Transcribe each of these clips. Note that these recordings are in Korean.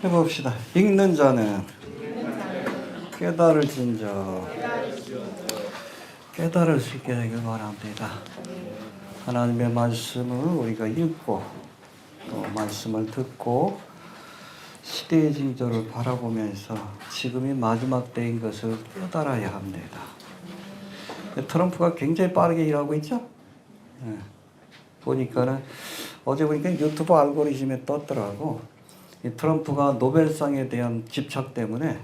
해봅시다. 읽는 자는 깨달을진저 깨달을 수 있게 되길 바랍니다. 하나님의 말씀을 우리가 읽고 또 말씀을 듣고 시대의 징조를 바라보면서 지금이 마지막 때인 것을 깨달아야 합니다. 트럼프가 굉장히 빠르게 일하고 있죠? 보니까는 어제 보니까 유튜브 알고리즘에 떴더라고. 이 트럼프가 노벨상에 대한 집착 때문에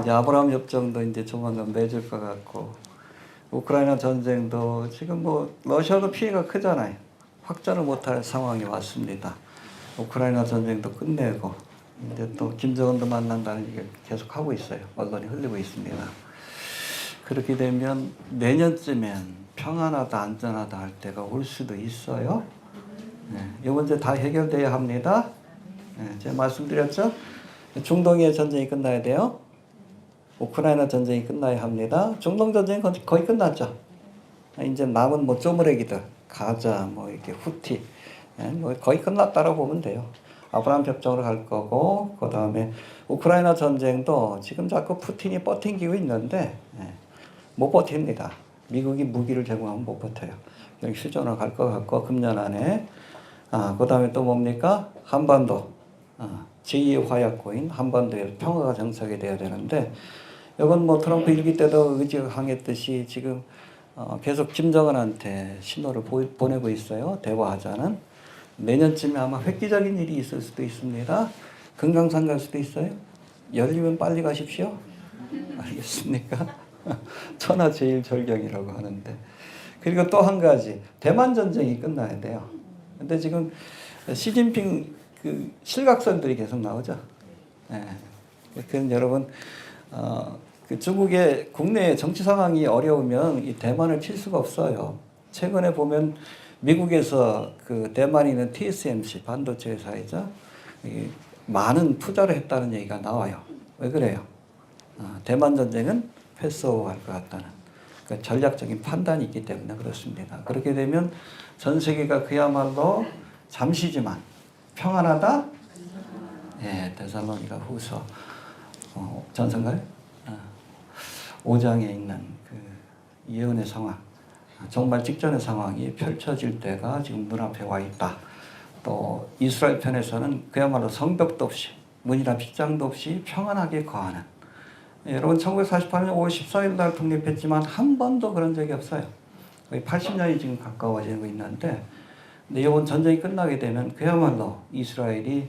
이제 아브라함 협정도 이제 조만간 맺을 것 같고, 우크라이나 전쟁도 지금 뭐 러시아도 피해가 크잖아요. 확전을 못할 상황이 왔습니다. 우크라이나 전쟁도 끝내고 이제 또 김정은도 만난다는 얘기를 계속 하고 있어요. 언론이 흘리고 있습니다. 그렇게 되면 내년쯤엔 평안하다 안전하다 할 때가 올 수도 있어요. 이 문제 다 해결돼야 합니다. 제가 말씀드렸죠? 중동의 전쟁이 끝나야 돼요. 우크라이나 전쟁이 끝나야 합니다. 중동 전쟁이 거의 끝났죠. 이제 남은 뭐 쪼무레기들, 가자, 뭐 이렇게 후티, 뭐 거의 끝났다고 보면 돼요. 아브라함 협정으로 갈 거고, 그 다음에 우크라이나 전쟁도 지금 자꾸 푸틴이 버팅기고 있는데 못 버팁니다. 미국이 무기를 제공하면 못 버텨요. 휴전으로 갈 것 같고 금년 안에. 그 다음에 또 뭡니까? 한반도. 제2의 화약고인 한반도에 평화가 정착이 돼야 되는데, 이건 뭐 트럼프 일기 때도 의지가 강했듯이 지금 계속 김정은한테 신호를 보내고 있어요. 대화하자는. 내년쯤에 아마 획기적인 일이 있을 수도 있습니다. 금강산 갈 수도 있어요. 열리면 빨리 가십시오. 알겠습니까? 천하제일절경이라고 하는데. 그리고 또 한 가지, 대만 전쟁이 끝나야 돼요. 근데 지금 시진핑 그 실각설들이 계속 나오죠. 그래서 여러분, 그 중국의 국내 정치 상황이 어려우면 이 대만을 칠 수가 없어요. 최근에 보면 미국에서 그 대만에 있는 TSMC 반도체 회사이죠. 많은 투자를 했다는 얘기가 나와요. 왜 그래요? 대만 전쟁은 패소할 것 같다는 그 전략적인 판단이 있기 때문에 그렇습니다. 그렇게 되면 전 세계가 그야말로 잠시지만 평안하다. 데살로니가 후서 전서인가요? 5장에 있는 그 예언의 상황, 정말 직전의 상황이 펼쳐질 때가 지금 눈앞에 와 있다. 또 이스라엘 편에서는 그야말로 성벽도 없이 문이나 빗장도 없이 평안하게 거하는. 여러분 1948년 5월 14일 날 독립했지만 한 번도 그런 적이 없어요. 거의 80년이 지금 가까워지고 있는데, 근데 이번 전쟁이 끝나게 되면 그야말로 이스라엘이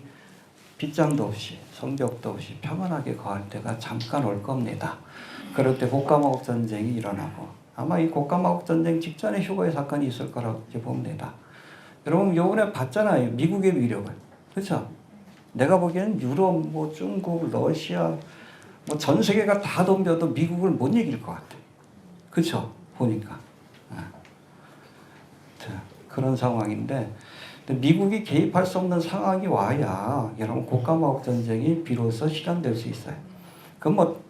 빗장도 없이 성벽도 없이 평안하게 거할 때가 잠깐 올 겁니다. 그럴 때 곡가마국 전쟁이 일어나고, 아마 이 곡가마국 전쟁 직전에 휴거의 사건이 있을 거라고 봅니다. 여러분 요번에 봤잖아요. 미국의 위력을. 그렇죠? 내가 보기에는 유럽, 뭐 중국, 러시아, 뭐 전 세계가 다 덤벼도 미국을 못 이길 것 같아. 그렇죠? 보니까. 그런 상황인데, 미국이 개입할 수 없는 상황이 와야 여러분 곡가마국 전쟁이 비로소 실현될 수 있어요. 그건 뭐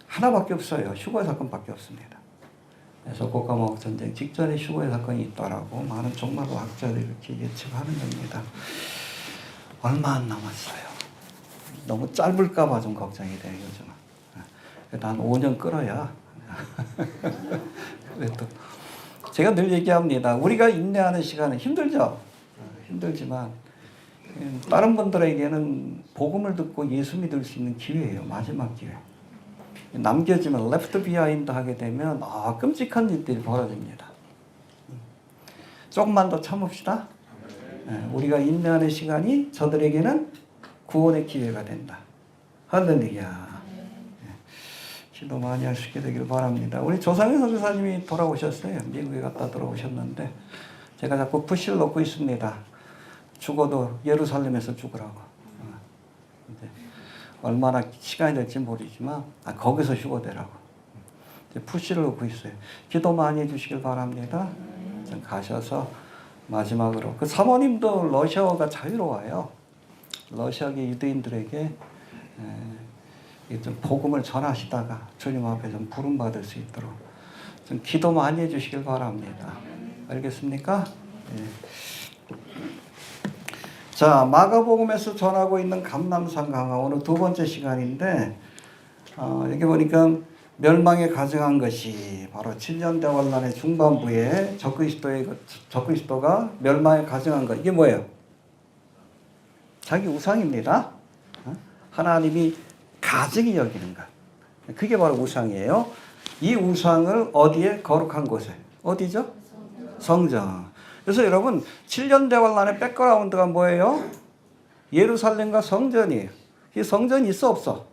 하나밖에 없어요. 휴거 사건밖에 없습니다. 그래서 곡가마국 전쟁 직전에 휴거 사건이 있다라고 많은 종말로 학자들이 이렇게 예측하는 겁니다. 얼마 안 남았어요. 너무 짧을까봐 좀 걱정이 돼요, 요즘은. 한 5년 끌어야. 그래도 제가 늘 얘기합니다. 우리가 인내하는 시간은 힘들죠. 힘들지만 다른 분들에게는 복음을 듣고 예수 믿을 수 있는 기회예요. 마지막 기회. 남겨지면 left behind 하게 되면 끔찍한 일들이 벌어집니다. 조금만 더 참읍시다. 우리가 인내하는 시간이 저들에게는 구원의 기회가 된다. 할렐루야. 기도 많이 할 수 있게 되길 바랍니다. 우리 조상현 선교사님이 돌아오셨어요. 미국에 갔다 돌아오셨는데 제가 자꾸 푸시를 놓고 있습니다. 죽어도 예루살렘에서 죽으라고. 이제 얼마나 시간이 될지 모르지만 거기서 휴거되라고. 푸시를 놓고 있어요. 기도 많이 해주시길 바랍니다. 좀 가셔서 마지막으로 그 사모님도 러시아어가 자유로워요. 러시아계 유대인들에게 좀 복음을 전하시다가 주님 앞에 좀 부름받을 수 있도록 좀 기도 많이 해주시길 바랍니다. 알겠습니까? 자, 마가복음에서 전하고 있는 감람산 강화 오늘 두 번째 시간인데 여기 보니까 멸망에 가증한 것이 바로 7년 대환란의 중반부에 적그리스도가 멸망에 가증한 것. 이게 뭐예요? 자기 우상입니다. 하나님이 가증히 여기는 것. 그게 바로 우상이에요. 이 우상을 어디에? 거룩한 곳에. 어디죠? 성전. 그래서 여러분 7년 대환란의 백그라운드가 뭐예요? 예루살렘과 성전이에요. 이 성전이 있어 없어?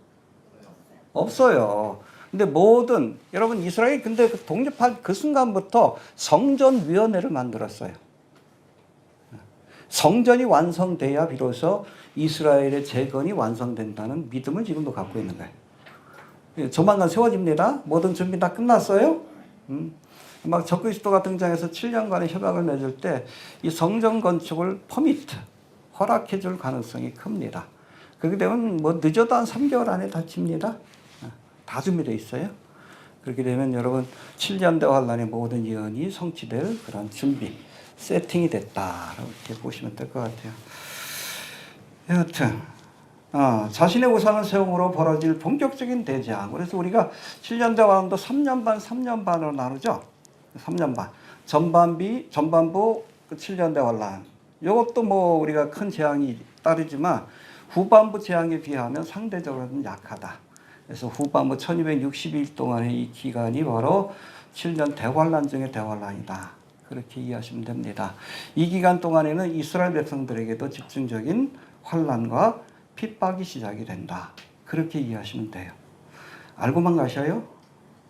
없어요. 근데 여러분 이스라엘이 근데 독립한 그 순간부터 성전위원회를 만들었어요. 성전이 완성돼야 비로소 이스라엘의 재건이 완성된다는 믿음을 지금도 갖고 있는 거예요. 조만간 세워집니다. 모든 준비 다 끝났어요. 막 적그리스도가 등장해서 7년간의 협약을 맺을 때 이 성전 건축을 허락해 줄 가능성이 큽니다. 그렇게 되면 늦어도 한 3개월 안에 다 칩니다. 다 준비되어 있어요. 그렇게 되면 여러분 7년 대환란의 모든 예언이 성취될 그런 준비, 세팅이 됐다라고 이렇게 보시면 될 것 같아요. 여하튼 자신의 우상을 세움으로 벌어질 본격적인 대재앙. 그래서 우리가 7년 대환란도 3년 반, 3년 반으로 나누죠. 3년 반. 전반부 7년 대환란. 이것도 우리가 큰 재앙이 따르지만 후반부 재앙에 비하면 상대적으로는 약하다. 그래서 후반부 1260일 동안의 이 기간이 바로 7년 대환란 중의 대환란이다. 그렇게 이해하시면 됩니다. 이 기간 동안에는 이스라엘 백성들에게도 집중적인 환란과 핍박이 시작이 된다. 그렇게 이해하시면 돼요. 알고만 가셔요?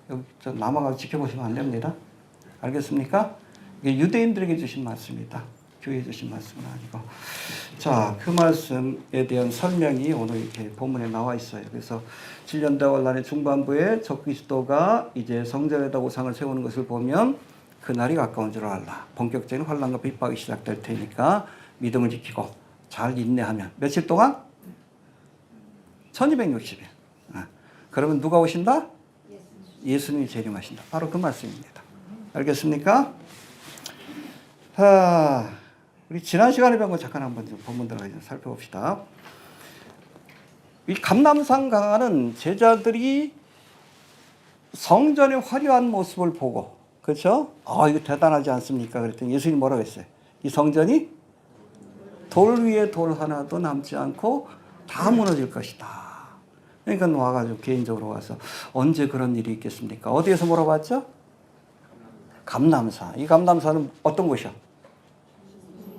여기 남아가서 지켜보시면 안 됩니다. 알겠습니까? 이게 유대인들에게 주신 말씀이다. 교회에 주신 말씀은 아니고. 자, 그 말씀에 대한 설명이 오늘 이렇게 본문에 나와 있어요. 그래서 7년 대환란의 중반부에 적그리스도가 이제 성전에다 우상을 세우는 것을 보면 그날이 가까운 줄 알라. 본격적인 환란과 핍박이 시작될 테니까 믿음을 지키고 잘 인내하면 며칠 동안? 1260일. 그러면 누가 오신다? 예수님이 재림하신다. 바로 그 말씀입니다. 알겠습니까? 우리 지난 시간에 배운 거 잠깐 한번 본문 들어가서 살펴봅시다. 이 감람산 강화는 제자들이 성전의 화려한 모습을 보고, 그렇죠? 이거 대단하지 않습니까? 그랬더니 예수님이 뭐라고 했어요? 이 성전이 돌 위에 돌 하나도 남지 않고 다 무너질 것이다. 그러니까 와가지고 개인적으로 와서 언제 그런 일이 있겠습니까? 어디에서 물어봤죠? 감람산. 이 감람산은 어떤 곳이야?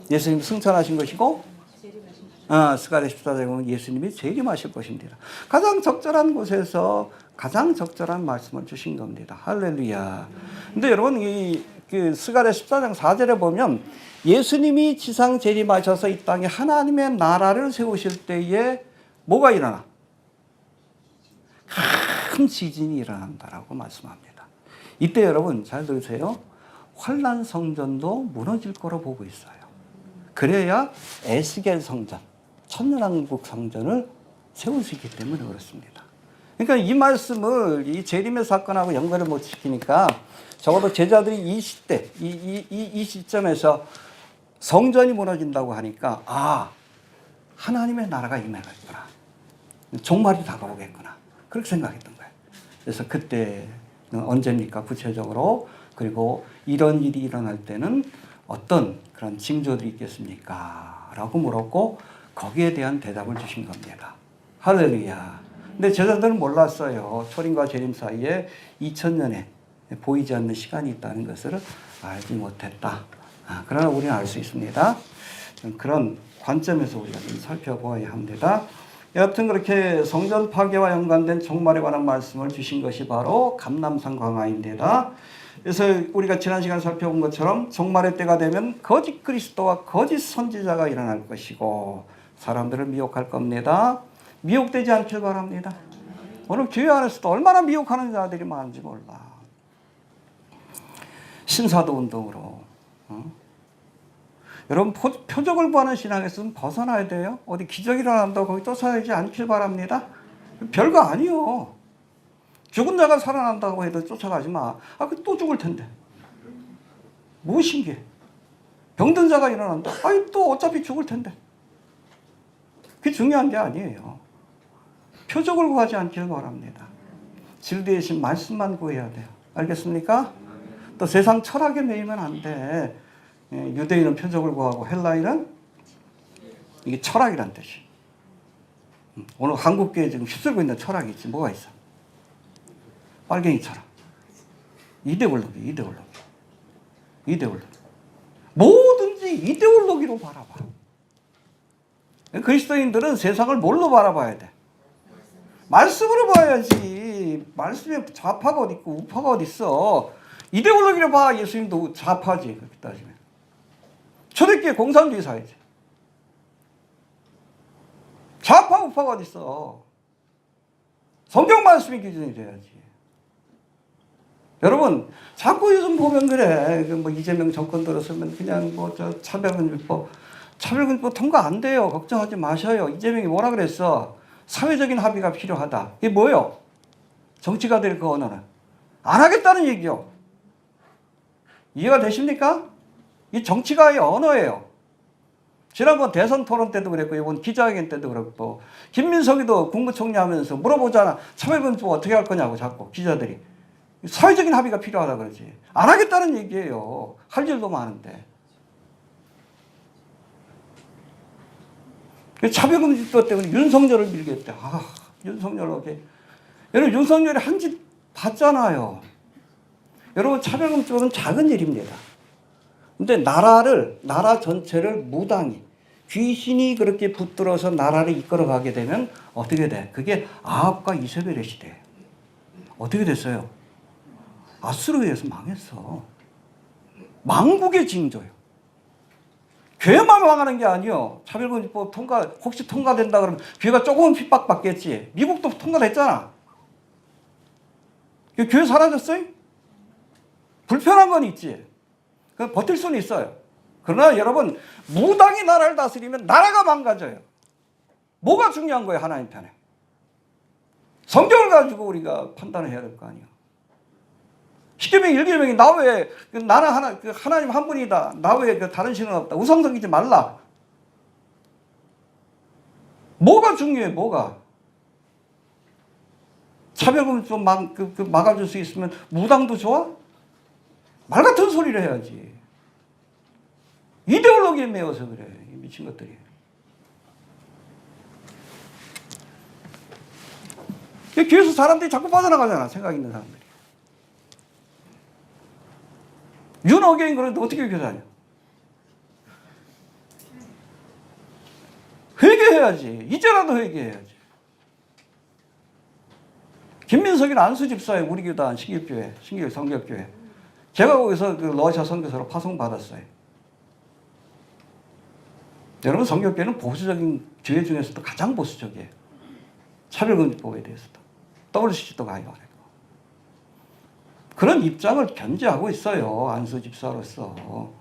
예수님이 승천하신 것이고, 스가랴 14장에 보면 예수님이 재림하실 것입니다. 가장 적절한 곳에서 가장 적절한 말씀을 주신 겁니다. 할렐루야. 근데 여러분, 스가랴 14장 4절에 보면 예수님이 지상 재림하셔서 이 땅에 하나님의 나라를 세우실 때에 뭐가 일어나? 큰 지진이 일어난다라고 말씀합니다. 이때 여러분 잘 들으세요. 환란 성전도 무너질 거로 보고 있어요. 그래야 에스겔 성전, 천년왕국 성전을 세울 수 있기 때문에 그렇습니다. 그러니까 이 말씀을 이 재림의 사건하고 연결을 못 시키니까 적어도 제자들이 이 시대, 이 시점에서 성전이 무너진다고 하니까 하나님의 나라가 임해가겠구나. 종말이 다가오겠구나. 그렇게 생각했던 거예요. 그래서 그때는 언제입니까? 구체적으로. 그리고 이런 일이 일어날 때는 어떤 그런 징조들이 있겠습니까? 라고 물었고 거기에 대한 대답을 주신 겁니다. 할렐루야. 근데 제자들은 몰랐어요. 초림과 재림 사이에 2000년에 보이지 않는 시간이 있다는 것을 알지 못했다. 그러나 우리는 알 수 있습니다. 그런 관점에서 우리가 좀 살펴보아야 합니다. 여하튼 그렇게 성전 파괴와 연관된 종말에 관한 말씀을 주신 것이 바로 감람산 강화입니다. 그래서 우리가 지난 시간 살펴본 것처럼 종말의 때가 되면 거짓 그리스도와 거짓 선지자가 일어날 것이고 사람들을 미혹할 겁니다. 미혹되지 않길 바랍니다. 오늘 교회 안에서도 얼마나 미혹하는 자들이 많은지 몰라. 신사도 운동으로. 여러분 표적을 구하는 신앙에서는 벗어나야 돼요. 어디 기적이 일어난다고 거기 쫓아가지 않길 바랍니다. 별거 아니요. 죽은 자가 살아난다고 해도 쫓아가지 마. 또 죽을 텐데. 무엇인게? 병든 자가 일어난다. 또 어차피 죽을 텐데. 그게 중요한 게 아니에요. 표적을 구하지 않기를 바랍니다. 진리이신 말씀만 구해야 돼요. 알겠습니까? 또 세상 철학에 매이면 안 돼. 유대인은 표적을 구하고 헬라인은 이게 철학이란 뜻이. 오늘 한국교회 지금 휩쓸고 있는 철학이 있지. 뭐가 있어? 빨갱이 철학. 이데올로기. 뭐든지 이데올로기로 바라봐. 그리스도인들은 세상을 뭘로 바라봐야 돼? 말씀으로 봐야지. 말씀에 좌파가 어디 있고 우파가 어디 있어. 이데올로기로 봐. 예수님도 좌파지. 그렇게 따지면. 초대교회 공산주의 사회지. 좌파 우파가 어디 있어. 성경 말씀이 기준이 돼야지. 여러분 자꾸 요즘 보면 그래. 뭐 이재명 정권 들어서면 그냥 뭐 저 차별금지법 통과 안 돼요. 걱정하지 마셔요. 이재명이 뭐라 그랬어? 사회적인 합의가 필요하다. 이게 뭐예요? 정치가들 그 언어는 안 하겠다는 얘기요. 이해가 되십니까? 이 정치가의 언어예요. 지난번 대선 토론 때도 그랬고 이번 기자회견 때도 그랬고 김민석이도 국무총리 하면서 물어보잖아. 차별금지법 어떻게 할 거냐고 자꾸 기자들이. 사회적인 합의가 필요하다 그러지. 안 하겠다는 얘기예요. 할 일도 많은데. 차별금지법 때문에 윤석열을 밀겠대. 윤석열 어게. 여러분 윤석열이 한 짓 봤잖아요. 여러분 차별금지법은 작은 일입니다. 근데 나라 전체를 무당이 귀신이 그렇게 붙들어서 나라를 이끌어가게 되면 어떻게 돼? 그게 아합과 이세벨의 시대예요. 어떻게 됐어요? 아수르에서 망했어. 망국의 징조예요. 교회만 망하는 게 아니요. 차별금지법 혹시 통과된다 그러면 교회가 조금은 핍박받겠지. 미국도 통과됐잖아. 교회 사라졌어요? 불편한 건 있지. 버틸 수는 있어요. 그러나 여러분 무당이 나라를 다스리면 나라가 망가져요. 뭐가 중요한 거예요? 하나님 편에. 성경을 가지고 우리가 판단을 해야 될 거 아니에요. 십계명 1계명이 나 외에 나는 하나님 한 분이다. 나 외에 다른 신은 없다. 우상 섬기지 말라. 뭐가 중요해? 뭐가? 차별금지법 막아줄 수 있으면 무당도 좋아? 말 같은 소리를 해야지. 이데올로기에 매여서 그래. 이 미친 것들이. 교회에서 사람들이 자꾸 빠져나가잖아. 생각 있는 사람들이. 윤어게인 그런데 어떻게 교회 다녀? 회개해야지. 이제라도 회개해야지. 김민석이는 안수 집사에 우리 교단 신길교회, 신길 성결교회. 제가 거기서 러시아 선교사로 파송받았어요. 여러분 성결교회는 보수적인 교회 중에서도 가장 보수적이에요. 차별금지법에 대해서도. WCC도 가요. 그런 입장을 견지하고 있어요. 안수 집사로서.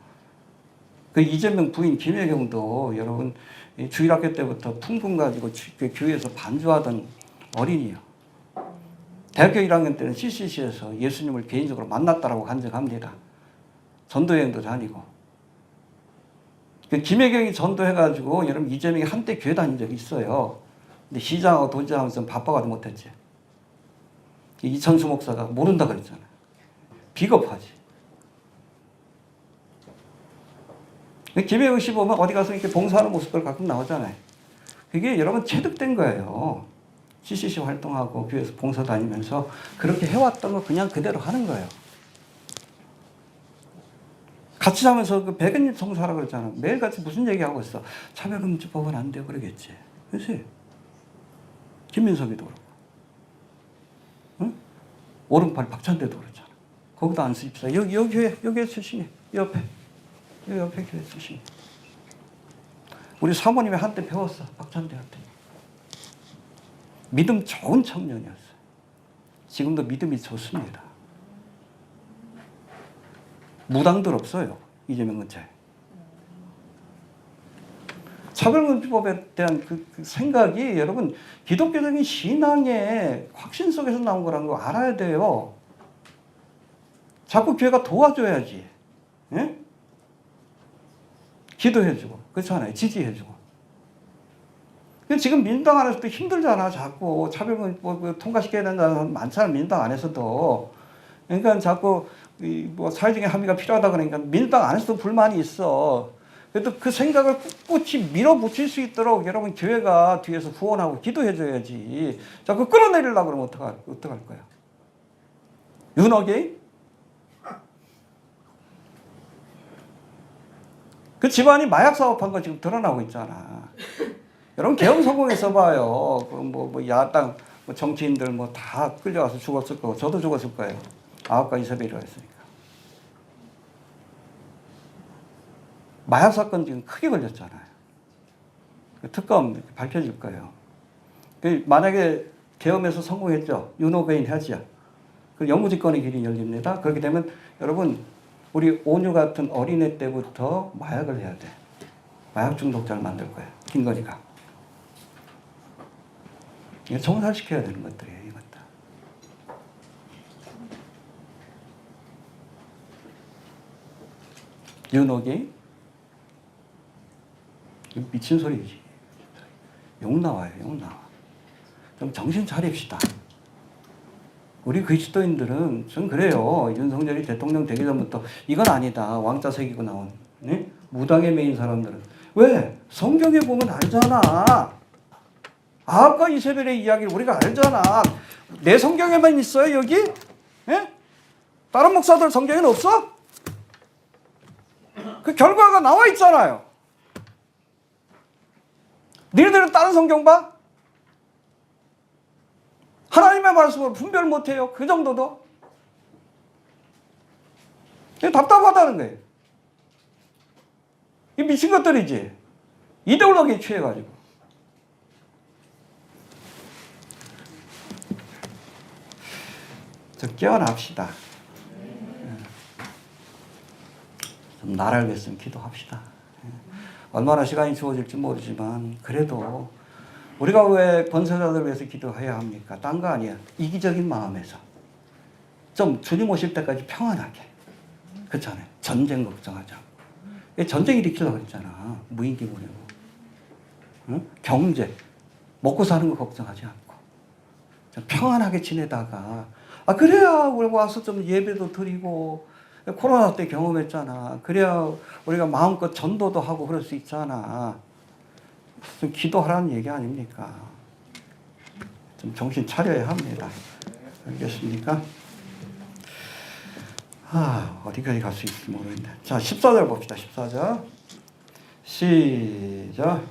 그 이재명 부인 김혜경도 여러분 주일학교 때부터 풍금 가지고 교회에서 반주하던 어린이요. 대학교 1학년 때는 CCC에서 예수님을 개인적으로 만났다라고 간증합니다. 전도여행도 다니고. 김혜경이 전도해가지고 여러분 이재명이 한때 교회 다닌 적이 있어요. 근데 시장하고 도지하면서 바빠가지고 못했지. 이천수 목사가 모른다 그랬잖아요. 비겁하지. 김혜경 씨 보면 어디 가서 이렇게 봉사하는 모습들 가끔 나오잖아요. 그게 여러분 체득된 거예요. CCC 활동하고 교회에서 봉사 다니면서 그렇게 해왔던 거 그냥 그대로 하는 거예요. 같이 자면서 그 백은님 성사라 그랬잖아. 매일같이 무슨 얘기하고 있어. 차별금지법은 안 돼요 그러겠지. 그렇지? 김민석이도 그렇고. 응? 오른팔 박찬대도 그렇잖아. 거기도 안수 집사. 여기 교회 출신이. 여기 옆에 교회 출신. 우리 사모님이 한때 배웠어. 박찬대한테. 믿음 좋은 청년이었어요. 지금도 믿음이 좋습니다. 무당들 없어요. 이재명 근처에. 차별금지법에 대한 그 생각이 여러분 기독교적인 신앙의 확신 속에서 나온 거라는 거 알아야 돼요. 자꾸 교회가 도와줘야지. 예? 기도해주고 그렇잖아요. 지지해주고. 근데 지금 민주당 안에서도 힘들잖아. 자꾸 차별금 통과시켜야 된다는 사람 많잖아. 민주당 안에서도. 그러니까 자꾸 뭐 사회적인 합의가 필요하다 그러니까 민주당 안에서도 불만이 있어. 그래도 그 생각을 꿋꿋이 밀어붙일 수 있도록 여러분 교회가 뒤에서 후원하고 기도해줘야지. 자꾸 끌어내리려고 그러면 어떡할 거야? 윤호개? 그 집안이 마약 사업한 거 지금 드러나고 있잖아. 여러분 계엄 성공에 써봐요. 뭐 야당 정치인들 뭐 다 끌려가서 죽었을 거고 저도 죽었을 거예요. 아합과 이세벨이라 했으니까. 마약 사건 지금 크게 걸렸잖아요. 특검 밝혀질 거예요. 만약에 계엄에서 성공했죠. 윤호개인 해지야. 그 영구집권의 길이 열립니다. 그렇게 되면 여러분 우리 온유 같은 어린애 때부터 마약을 해야 돼. 마약 중독자를 만들 거예요. 김건희가. 이게 정살시켜야 되는 것들이에요. 이것도. 윤호기 미친 소리지. 욕 나와요. 욕 나와. 좀 정신 차립시다. 우리 그리스도인들은 전 그래요. 윤석열이 대통령 되기 전부터 이건 아니다. 왕자 새기고 나온 네? 무당에 매인 사람들은 왜? 성경에 보면 알잖아. 아합과 이세벨의 이야기를 우리가 알잖아. 내 성경에만 있어요 여기? 예? 다른 목사들 성경에는 없어? 그 결과가 나와 있잖아요. 너희들은 다른 성경 봐? 하나님의 말씀을 분별 못해요. 그 정도도. 답답하다는 거예요. 이 미친 것들이지. 이데올로기에 취해가지고. 좀 깨어납시다. 좀 나라를 위해서 기도합시다. 얼마나 시간이 주어질지 모르지만 그래도 우리가 왜 권세자들을 위해서 기도해야 합니까? 딴 거 아니야. 이기적인 마음에서. 좀 주님 오실 때까지 평안하게. 그렇잖아요. 전쟁 걱정하지 않고. 전쟁 일으키려고 했잖아. 무인기 보내고. 응? 경제. 먹고 사는 거 걱정하지 않고. 좀 평안하게 지내다가 그래야 우리 와서 좀 예배도 드리고 코로나 때 경험했잖아. 그래야 우리가 마음껏 전도도 하고 그럴 수 있잖아. 좀 기도하라는 얘기 아닙니까? 좀 정신 차려야 합니다. 알겠습니까? 어디까지 갈 수 있을지 모르겠네. 자, 14절 봅시다. 14절. 시작.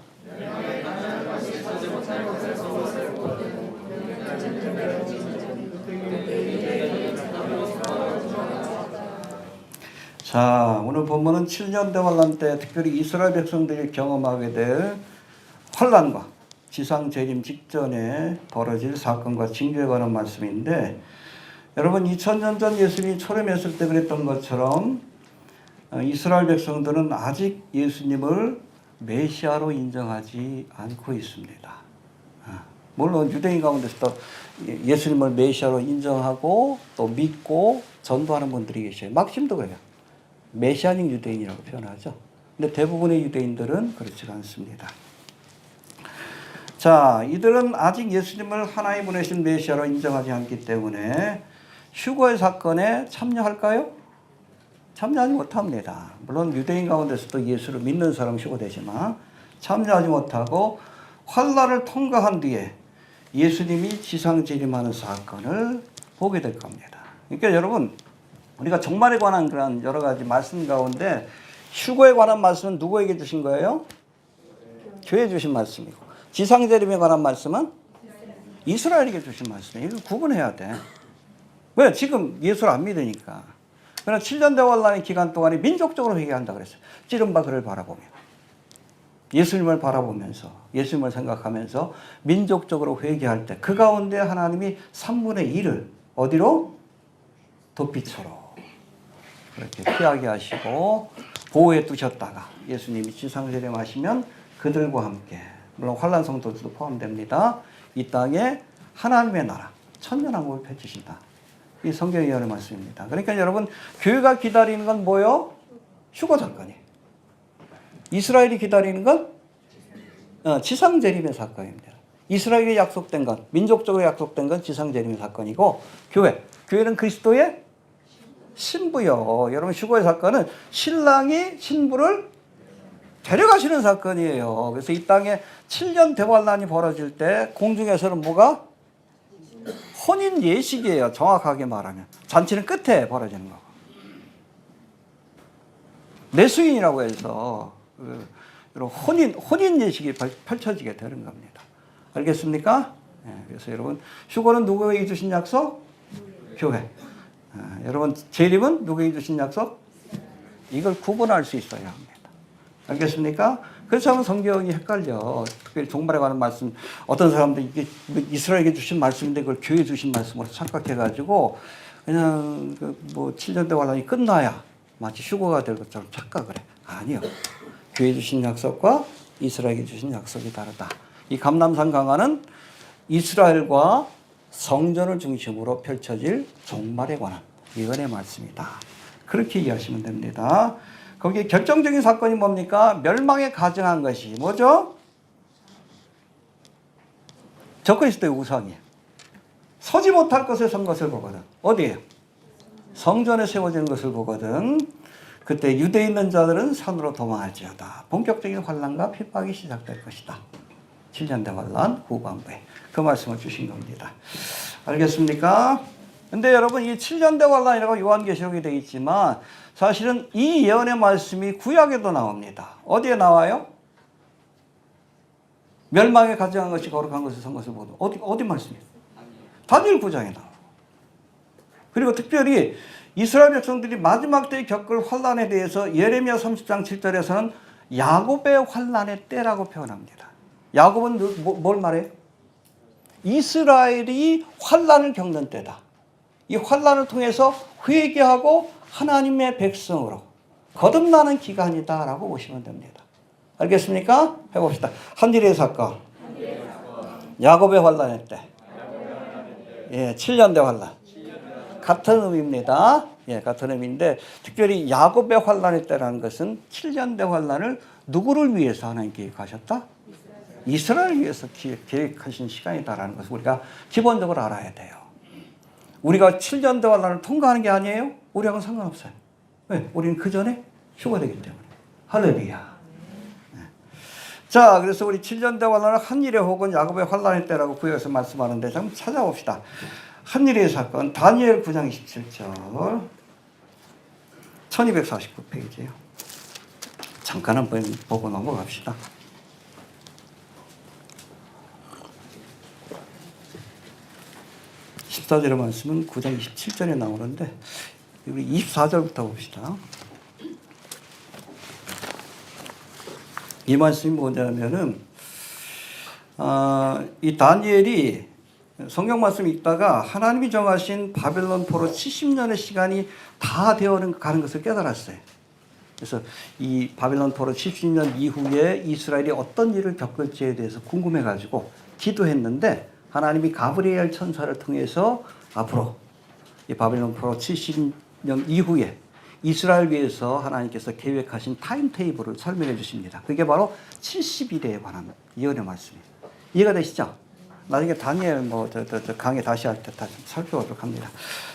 자, 오늘 본문은 7년 대환란 때 특별히 이스라엘 백성들이 경험하게 될 환란과 지상 재림 직전에 벌어질 사건과 징조에 관한 말씀인데 여러분 2000년 전 예수님이 초림했을 때 그랬던 것처럼 이스라엘 백성들은 아직 예수님을 메시아로 인정하지 않고 있습니다. 물론 유대인 가운데서도 예수님을 메시아로 인정하고 또 믿고 전도하는 분들이 계셔요. 막심도 그래요. 메시아닉 유대인이라고 표현하죠. 근데 대부분의 유대인들은 그렇지 않습니다. 자, 이들은 아직 예수님을 하나님 보내신 메시아로 인정하지 않기 때문에 휴거의 사건에 참여할까요? 참여하지 못합니다. 물론 유대인 가운데서도 예수를 믿는 사람 휴거되지만 참여하지 못하고 환란을 통과한 뒤에 예수님이 지상재림하는 사건을 보게 될 겁니다. 그러니까 여러분 우리가 종말에 관한 그런 여러 가지 말씀 가운데 휴거에 관한 말씀은 누구에게 주신 거예요? 교회에 주신 말씀이고 지상재림에 관한 말씀은 이스라엘에게 주신 말씀이에요. 이걸 구분해야 돼. 왜? 지금 예수를 안 믿으니까. 그러나 7년 대환란의 기간 동안에 민족적으로 회개한다 그랬어요. 찌른 바 그를 바라보며. 예수님을 바라보면서 예수님을 생각하면서 민족적으로 회개할 때 그 가운데 하나님이 3분의 1을 어디로? 도피처로 그렇게 피하게 하시고 보호해 두셨다가 예수님이 지상재림하시면 그들과 함께 물론 환란 성도들도 포함됩니다. 이 땅에 하나님의 나라 천년왕국을 펼치신다. 이 성경의 예언의 말씀입니다. 그러니까 여러분 교회가 기다리는 건 뭐요? 휴거 사건이에요. 이스라엘이 기다리는 건 지상재림의 사건입니다. 이스라엘에 약속된 건, 민족적으로 약속된 건 지상재림의 사건이고, 교회는 그리스도의 신부요. 여러분, 휴거의 사건은 신랑이 신부를 데려가시는 사건이에요. 그래서 이 땅에 7년 대환란이 벌어질 때 공중에서는 뭐가? 혼인 예식이에요. 정확하게 말하면. 잔치는 끝에 벌어지는 거고. 내수인이라고 해서 이런 혼인 예식이 펼쳐지게 되는 겁니다. 알겠습니까? 그래서 여러분, 휴거는 누구에게 주신 약속? 교회. 여러분, 재림은 누구에게 주신 약속? 이걸 구분할 수 있어야 합니다. 알겠습니까? 그래서 하면 성경이 헷갈려. 특별히 종말에 관한 말씀, 어떤 사람들이 이게 이스라엘에게 주신 말씀인데 그걸 교회에 주신 말씀으로 착각해가지고 그냥 뭐 7년대 환란이 끝나야 마치 휴거가 될 것처럼 착각을 해. 아니요. 교회에 주신 약속과 이스라엘에게 주신 약속이 다르다. 이 감람산 강화는 이스라엘과 성전을 중심으로 펼쳐질 종말에 관한 예언의 말씀이다. 그렇게 이해하시면 됩니다. 거기에 결정적인 사건이 뭡니까? 멸망에 가증한 것이 뭐죠? 적그리스도의 우상이에요. 서지 못할 것에 선 것을 보거든. 어디에요? 성전에 세워지는 것을 보거든. 그때 유대에 있는 자들은 산으로 도망할지어다. 본격적인 환난과 핍박이 시작될 것이다. 7년대 환난 후반부에 그 말씀을 주신 겁니다. 알겠습니까? 근데 여러분, 이 7년대 환난이라고 요한계시록에 되어 있지만 사실은 이 예언의 말씀이 구약에도 나옵니다. 어디에 나와요? 멸망에 가증한 것이 거룩한 것에 선 것을 보도. 어디 말씀이에요? 다니엘 9장에 나와요. 그리고 특별히 이스라엘 백성들이 마지막 때에 겪을 환난에 대해서 예레미야 30장 7절에서는 야곱의 환난의 때라고 표현합니다. 야곱은 뭘 말해요? 이스라엘이 환난을 겪는 때다. 이 환난을 통해서 회개하고 하나님의 백성으로 거듭나는 기간이다라고 보시면 됩니다. 알겠습니까? 해봅시다. 한일의 사건. 야곱의 환난의 때. 7년대 환난. 같은 의미입니다. 같은 의미인데 특별히 야곱의 환난의 때라는 것은 7년대 환난을 누구를 위해서 하나님 계획하셨다? 이스라엘을 위해서 계획하신 시간이다라는 것을 우리가 기본적으로 알아야 돼요. 우리가 7년대 환난을 통과하는 게 아니에요? 우리하고는 상관없어요. 왜? 우리는 그 전에 휴거되기 때문에. 할렐루야. 자, 그래서 우리 7년대 환난을 한일의 혹은 야곱의 환난의 때라고 구약에서 말씀하는데 좀 찾아봅시다. 한일의 사건, 다니엘 9장 27절, 1249페이지예요. 잠깐 한번 보고 넘어갑시다. 14절의 말씀은 9장 27절에 나오는데 우리 24절부터 봅시다. 이 말씀이 뭐냐면은 이 다니엘이 성경 말씀 읽다가 하나님이 정하신 바벨론 포로 70년의 시간이 다 되어가는 것을 깨달았어요. 그래서 이 바벨론 포로 70년 이후에 이스라엘이 어떤 일을 겪을지에 대해서 궁금해가지고 기도했는데 하나님이 가브리엘 천사를 통해서 앞으로 이 바벨론 포로 70년 이후에 이스라엘 위해서 하나님께서 계획하신 타임테이블을 설명해 주십니다. 그게 바로 70일에 관한 예언의 말씀이에요. 이해가 되시죠? 나중에 다니엘 강의 다시 할 때 다시 살펴보도록 합니다.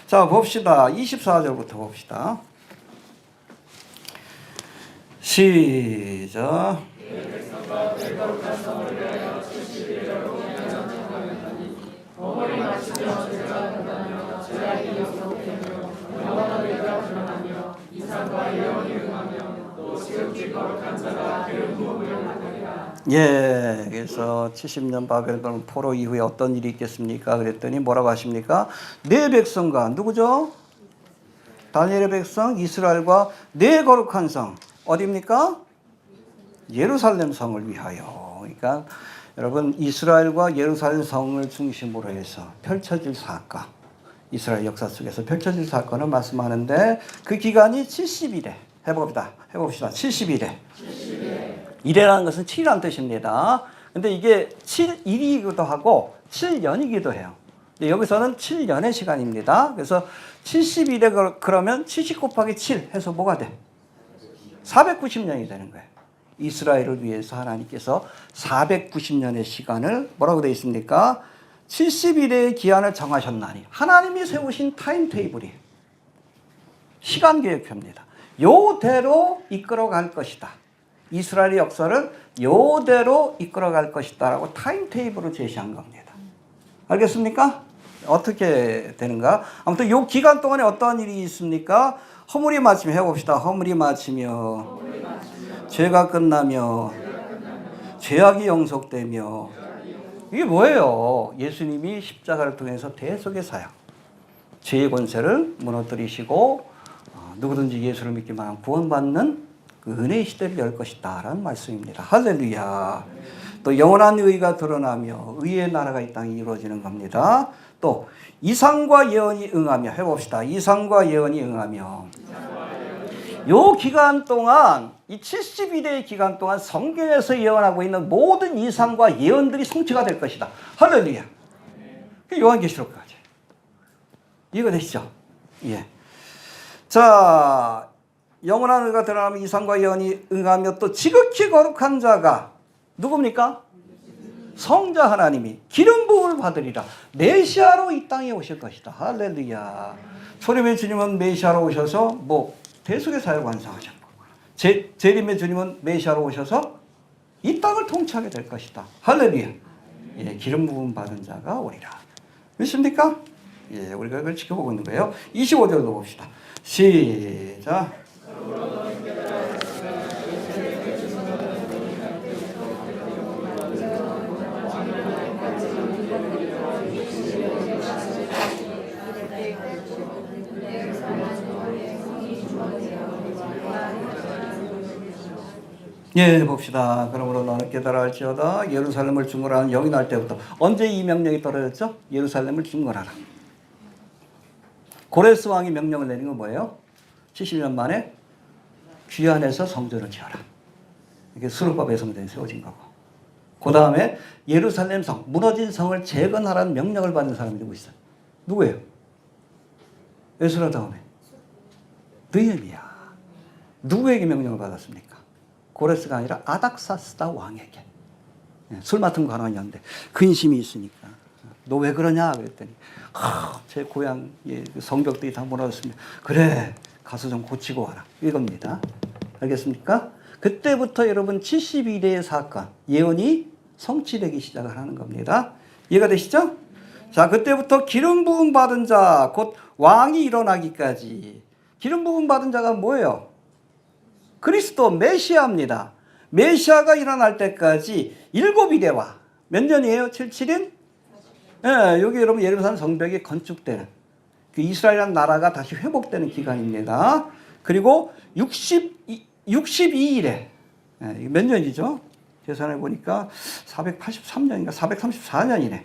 자, 봅시다. 24절부터 봅시다. 시작. 그래서 70년 바벨론 포로 이후에 어떤 일이 있겠습니까? 그랬더니 뭐라고 하십니까? 내 백성과 누구죠? 다니엘의 백성 이스라엘과 내 거룩한 성 어디입니까? 예루살렘 성을 위하여. 그러니까 여러분 이스라엘과 예루살렘 성을 중심으로 해서 펼쳐질 사건, 이스라엘 역사 속에서 펼쳐질 사건을 말씀하는데 그 기간이 70일에 해봅시다. 70일에. 일이라는 것은 7이라는 뜻입니다. 근데 이게 7일이기도 하고 7년이기도 해요. 여기서는 7년의 시간입니다. 그래서 70일에 그러면 70 곱하기 7 해서 뭐가 돼? 490년이 되는 거예요. 이스라엘을 위해서 하나님께서 490년의 시간을 뭐라고 되어 있습니까? 70일의 기한을 정하셨나니 하나님이 세우신 타임테이블이에요. 시간 계획표입니다. 요대로 이끌어갈 것이다. 이스라엘의 역사를 요대로 이끌어갈 것이다 라고 타임테이블을 제시한 겁니다. 알겠습니까? 어떻게 되는가? 아무튼 요 기간 동안에 어떠한 일이 있습니까? 허물이 마치며 해봅시다. 허물이 마치며 죄가 끝나며 죄악이 영속되며 이게 뭐예요? 예수님이 십자가를 통해서 대속의 사역, 죄의 권세를 무너뜨리시고 누구든지 예수를 믿기만 하면 구원받는 그 은혜의 시대를 열 것이다 라는 말씀입니다. 할렐루야. 또 영원한 의가 드러나며 의의 나라가 이 땅에 이루어지는 겁니다. 또 이상과 예언이 응하며 해봅시다. 이상과 예언이 응하며 요 기간 동안 이 70일의 기간 동안 성경에서 예언하고 있는 모든 이상과 예언들이 성취가 될 것이다. 할렐루야. 요한계시록까지. 이해가 되시죠? 예. 자, 영원한 의가 드러나며 이상과 예언이 응하며 또 지극히 거룩한 자가 누굽니까? 성자 하나님이 기름 부음을 받으리라. 메시아로 이 땅에 오실 것이다. 할렐루야. 초림의 주님은 메시아로 오셔서 뭐 대속의 사역을 완성하셨고, 재림의 주님은 메시아로 오셔서 이 땅을 통치하게 될 것이다. 할렐루야. 예, 기름 부음 받은 자가 오리라. 믿습니까? 예, 우리가 그걸 지켜보고 있는 거예요. 25절도 봅시다. 시작. 예, 봅시다. 그러므로 너는 깨달아 할지어다. 예루살렘을 중건하는 영이 날 때부터. 언제 이 명령이 떨어졌죠? 예루살렘을 중건하라. 고레스 왕이 명령을 내린 건 뭐예요? 70년 만에 귀환해서 성전을 지어라. 이게 수르바벨 성전이 세워진 거고. 그 다음에 예루살렘 성, 무너진 성을 재건하라는 명령을 받은 사람이 누구 있어요? 누구예요? 에스라 다음에 느헤미야. 누구에게 명령을 받았습니까? 고레스가 아니라 아닥사스다 왕에게. 술 맡은 거 하나였는데 근심이 있으니까 너 왜 그러냐 그랬더니 제 고향 성벽들이 다 무너졌습니다. 그래 가서 좀 고치고 와라 이겁니다. 알겠습니까? 그때부터 여러분 72대의 사건 예언이 성취되기 시작을 하는 겁니다. 이해가 되시죠? 자, 그때부터 기름 부음 받은 자 곧 왕이 일어나기까지. 기름 부음 받은 자가 뭐예요? 그리스도 메시아입니다. 메시아가 일어날 때까지 7일대와 몇 년이에요? 77인? 예, 여기 여러분 예루살렘 성벽이 건축되는 그 이스라엘이라는 나라가 다시 회복되는 기간입니다. 그리고 62일에 몇 년이죠? 계산해 보니까 483년인가 434년이네.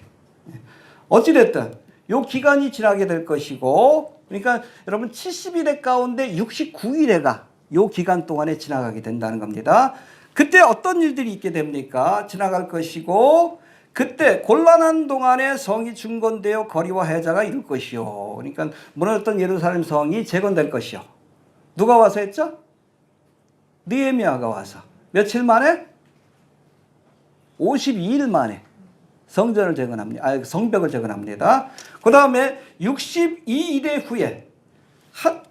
어찌됐든 이 기간이 지나게 될 것이고, 그러니까 여러분 70일의 가운데 69일에가 이 기간 동안에 지나가게 된다는 겁니다. 그때 어떤 일들이 있게 됩니까? 지나갈 것이고, 그때 곤란한 동안에 성이 중건되어 거리와 해자가 이룰 것이요. 그러니까 무너졌던 예루살렘 성이 재건될 것이요. 누가 와서 했죠? 느헤미야가 와서. 며칠 만에? 52일 만에 성전을 재건합니다. 성벽을 재건합니다. 그 다음에 62일의 후에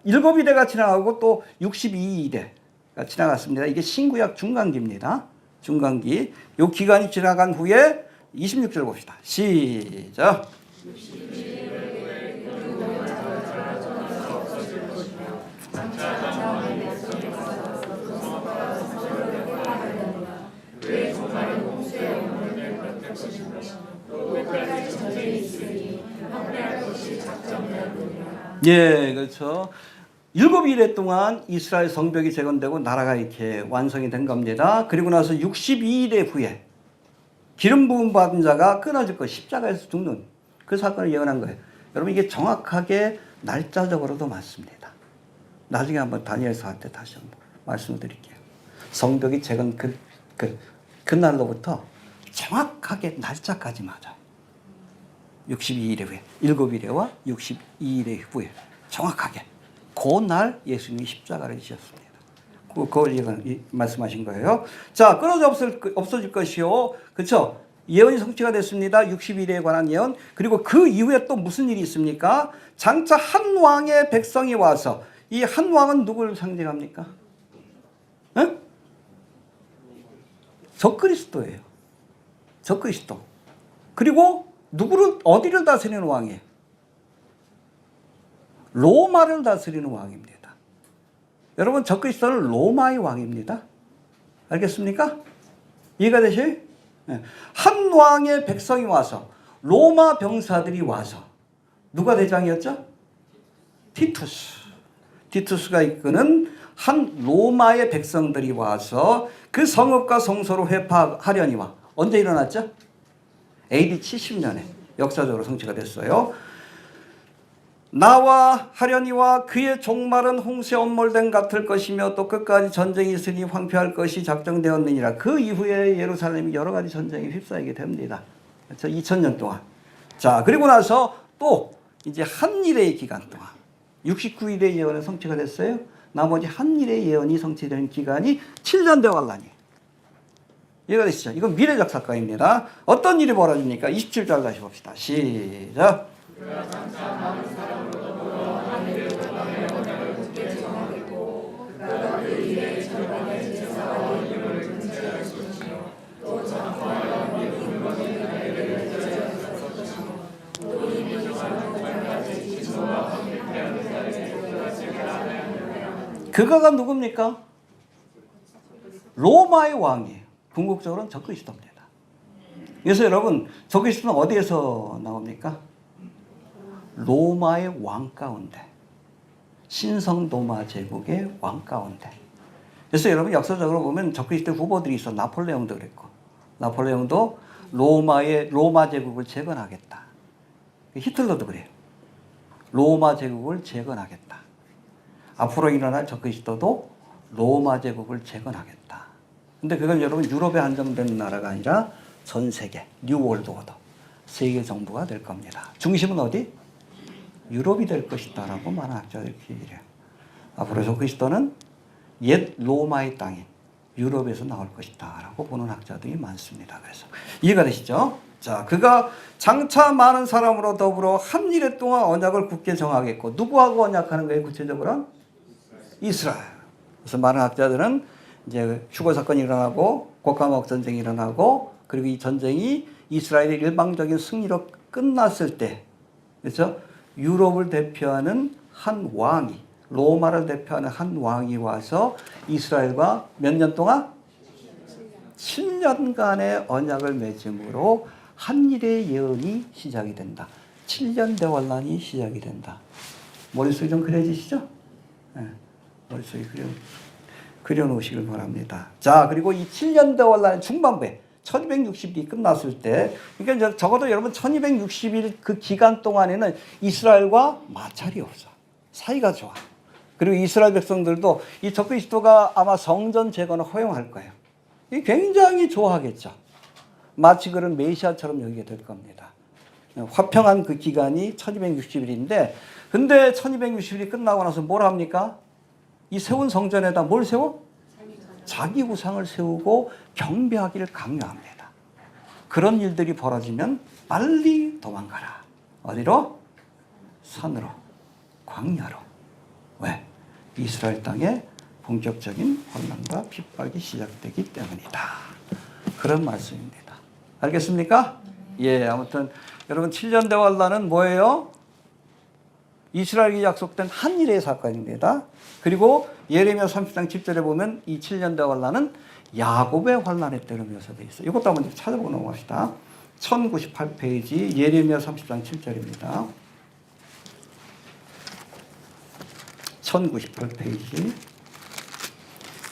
7일대가 지나가고 또 62일대가 지나갔습니다. 이게 신구약 중간기입니다. 중간기. 이 기간이 지나간 후에 26절 봅시다. 시작. 예, 그렇죠. 7일에 동안 이스라엘 성벽이 재건되고 나라가 이렇게 완성이 된 겁니다. 그리고 나서 62일의 후에 기름 부음 받은 자가 끊어질 것, 십자가에서 죽는 그 사건을 예언한 거예요. 여러분 이게 정확하게 날짜적으로도 맞습니다. 나중에 한번 다니엘서 때 다시 한번 말씀을 드릴게요. 성벽이 재건 그날로부터 정확하게 날짜까지 맞아요. 62일의 후에 7일에와 62일의 후에 정확하게 그날 예수님이 십자가를 지셨습니다. 그걸 말씀하신 거예요. 자, 끊어져 없어질 것이요. 그렇죠? 예언이 성취가 됐습니다. 60일에 관한 예언. 그리고 그 이후에 또 무슨 일이 있습니까? 장차 한 왕의 백성이 와서, 이 한 왕은 누구를 상징합니까? 응? 적그리스도예요. 적그리스도. 그리고 누구를, 어디를 다스리는 왕이에요? 로마를 다스리는 왕입니다. 여러분, 적그리스도는 로마의 왕입니다. 알겠습니까? 이해가 되셔요? 네. 한 왕의 백성이 와서, 로마 병사들이 와서, 누가 대장이었죠? 티투스가 이끄는 한 로마의 백성들이 와서 그 성읍과 성소를 회파하려니와, 언제 일어났죠? AD 70년에 역사적으로 성취가 됐어요. 나와 하려니와 그의 종말은 홍수에 엄몰된 같을 것이며 또 끝까지 전쟁이 있으니 황폐할 것이 작정되었느니라. 그 이후에 예루살렘이 여러 가지 전쟁에 휩싸이게 됩니다. 그렇죠? 2000년 동안. 자, 그리고 나서 또 이제 한일의 기간 동안 69일의 예언은 성취가 됐어요. 나머지 한일의 예언이 성취되는 기간이 7년 대환란이에요. 이해가 되시죠? 이건 미래적 사건입니다. 어떤 일이 벌어집니까? 27절 다시 봅시다. 시작. 그가가 누굽니까? 로마의 왕이에요. 궁극적으로는 적그리스도입니다. 그래서 여러분, 적그리스도는 어디에서 나옵니까? 로마의 왕 가운데, 신성 로마 제국의 왕 가운데. 그래서 여러분, 역사적으로 보면 적그리스도 후보들이 있어. 나폴레옹도 그랬고, 나폴레옹도 로마 제국을 재건하겠다. 히틀러도 그래요. 로마 제국을 재건하겠다. 앞으로 일어날 적그리스도도 로마 제국을 재건하겠다. 근데 그건 여러분, 유럽에 한정된 나라가 아니라 전 세계, 뉴 월드 오더, 세계 정부가 될 겁니다. 중심은 어디? 유럽이 될 것이다 라고 많은 학자들이 얘기해요. 앞으로 적그리스도는 옛 로마의 땅인 유럽에서 나올 것이다 라고 보는 학자들이 많습니다. 그래서 이해가 되시죠? 자, 그가 장차 많은 사람으로 더불어 한 일해 동안 언약을 굳게 정하겠고, 누구하고 언약하는 거예요? 구체적으로? 이스라엘. 그래서 많은 학자들은 이제 휴거 사건이 일어나고 곡간목 전쟁이 일어나고, 그리고 이 전쟁이 이스라엘의 일방적인 승리로 끝났을 때, 그렇죠? 유럽을 대표하는 한 왕이, 로마를 대표하는 한 왕이 와서 이스라엘과 몇 년 동안? 7년간의 언약을 맺음으로 한일의 예언이 시작이 된다. 7년 대환란이 시작이 된다. 머릿속에 좀 그려지시죠? 네. 머릿속에 그려놓으시길 바랍니다. 자, 그리고 이 7년 대환란 중반부에 1260일이 끝났을 때, 그러니까 적어도 여러분 1260일 그 기간 동안에는 이스라엘과 마찰이 없어. 사이가 좋아. 그리고 이스라엘 백성들도 이 적그리스도가 아마 성전 재건을 허용할 거예요. 이 굉장히 좋아하겠죠. 마치 그런 메시아처럼 여기게 될 겁니다. 화평한 그 기간이 1260일인데, 근데 1260일이 끝나고 나서 뭘 합니까? 이 세운 성전에다 뭘 세워? 자기 우상을 세우고 경배하기를 강요합니다. 그런 일들이 벌어지면 빨리 도망가라. 어디로? 산으로, 광야로. 왜? 이스라엘 땅에 본격적인 혼란과 핍박이 시작되기 때문이다. 그런 말씀입니다. 알겠습니까? 예, 아무튼 여러분 7년 대환란은 뭐예요? 이스라엘이 약속된 한일의 사건입니다. 그리고 예레미야 30장 10절에 보면 이 7년 대환란은 야곱의 환란의 때로 묘사되어 있어요. 이것도 한번 찾아보고 넘어갑시다. 1098페이지 예레미야 30장 7절입니다. 1098페이지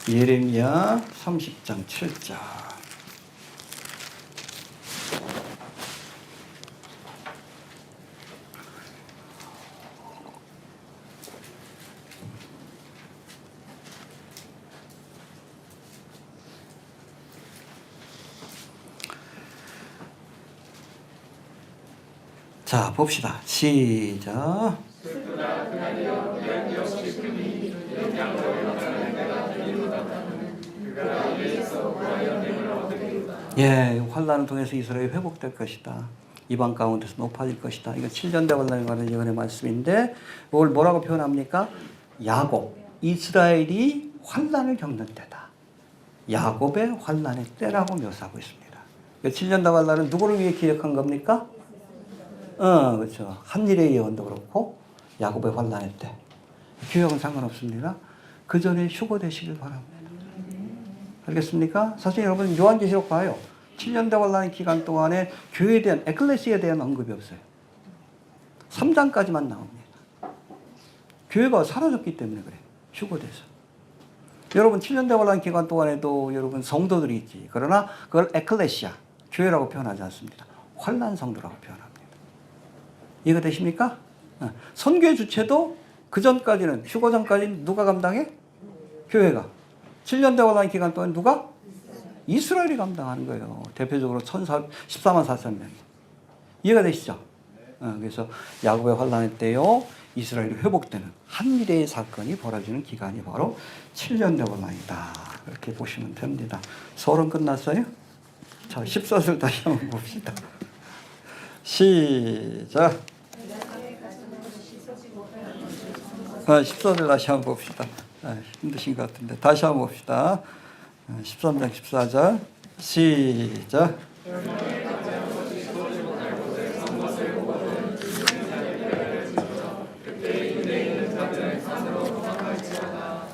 예레미야 30장 7절. 자, 봅시다. 시작. 예, 환란을 통해서 이스라엘이 회복될 것이다. 이방 가운데서 높아질 것이다. 이거 7년대 환란에 관한 예언의 말씀인데 이걸 뭐라고 표현합니까? 야곱, 이스라엘이 환란을 겪는 때다. 야곱의 환란의 때라고 묘사하고 있습니다. 7년대 환란은 누구를 위해 기획한 겁니까? 그렇죠. 한일의 예언도 그렇고 야곱의 환란의 때. 기획은 상관없습니다. 그 전에 휴거되시길 바랍니다. 알겠습니까? 사실 여러분 요한계시록 봐요. 7년대 환란의 기간 동안에 교회에 대한 에클레시아에 대한 언급이 없어요. 3장까지만 나옵니다. 교회가 사라졌기 때문에 그래요. 휴거돼서. 여러분 7년대 환란 기간 동안에도 여러분 성도들이 있지. 그러나 그걸 에클레시아, 교회라고 표현하지 않습니다. 환란 성도라고 표현합니다. 이해가 되십니까? 선교의 주체도 그 전까지는 휴거 전까지는 누가 감당해? 교회가. 7년대 환란 기간 동안 누가? 이스라엘이 감당하는 거예요. 대표적으로 14만 4천 명이. 이해가 되시죠? 그래서 야곱의 환란의 때요. 이스라엘이 회복되는 한미래의 사건이 벌어지는 기간이 바로 7년대 환란이다. 이렇게 보시면 됩니다. 설은 끝났어요? 자, 14절 다시 한번 봅시다. 시작. 14절 다시 한번 봅시다. 힘드신 것 같은데 다시 한번 봅시다. 13장 14절 시작.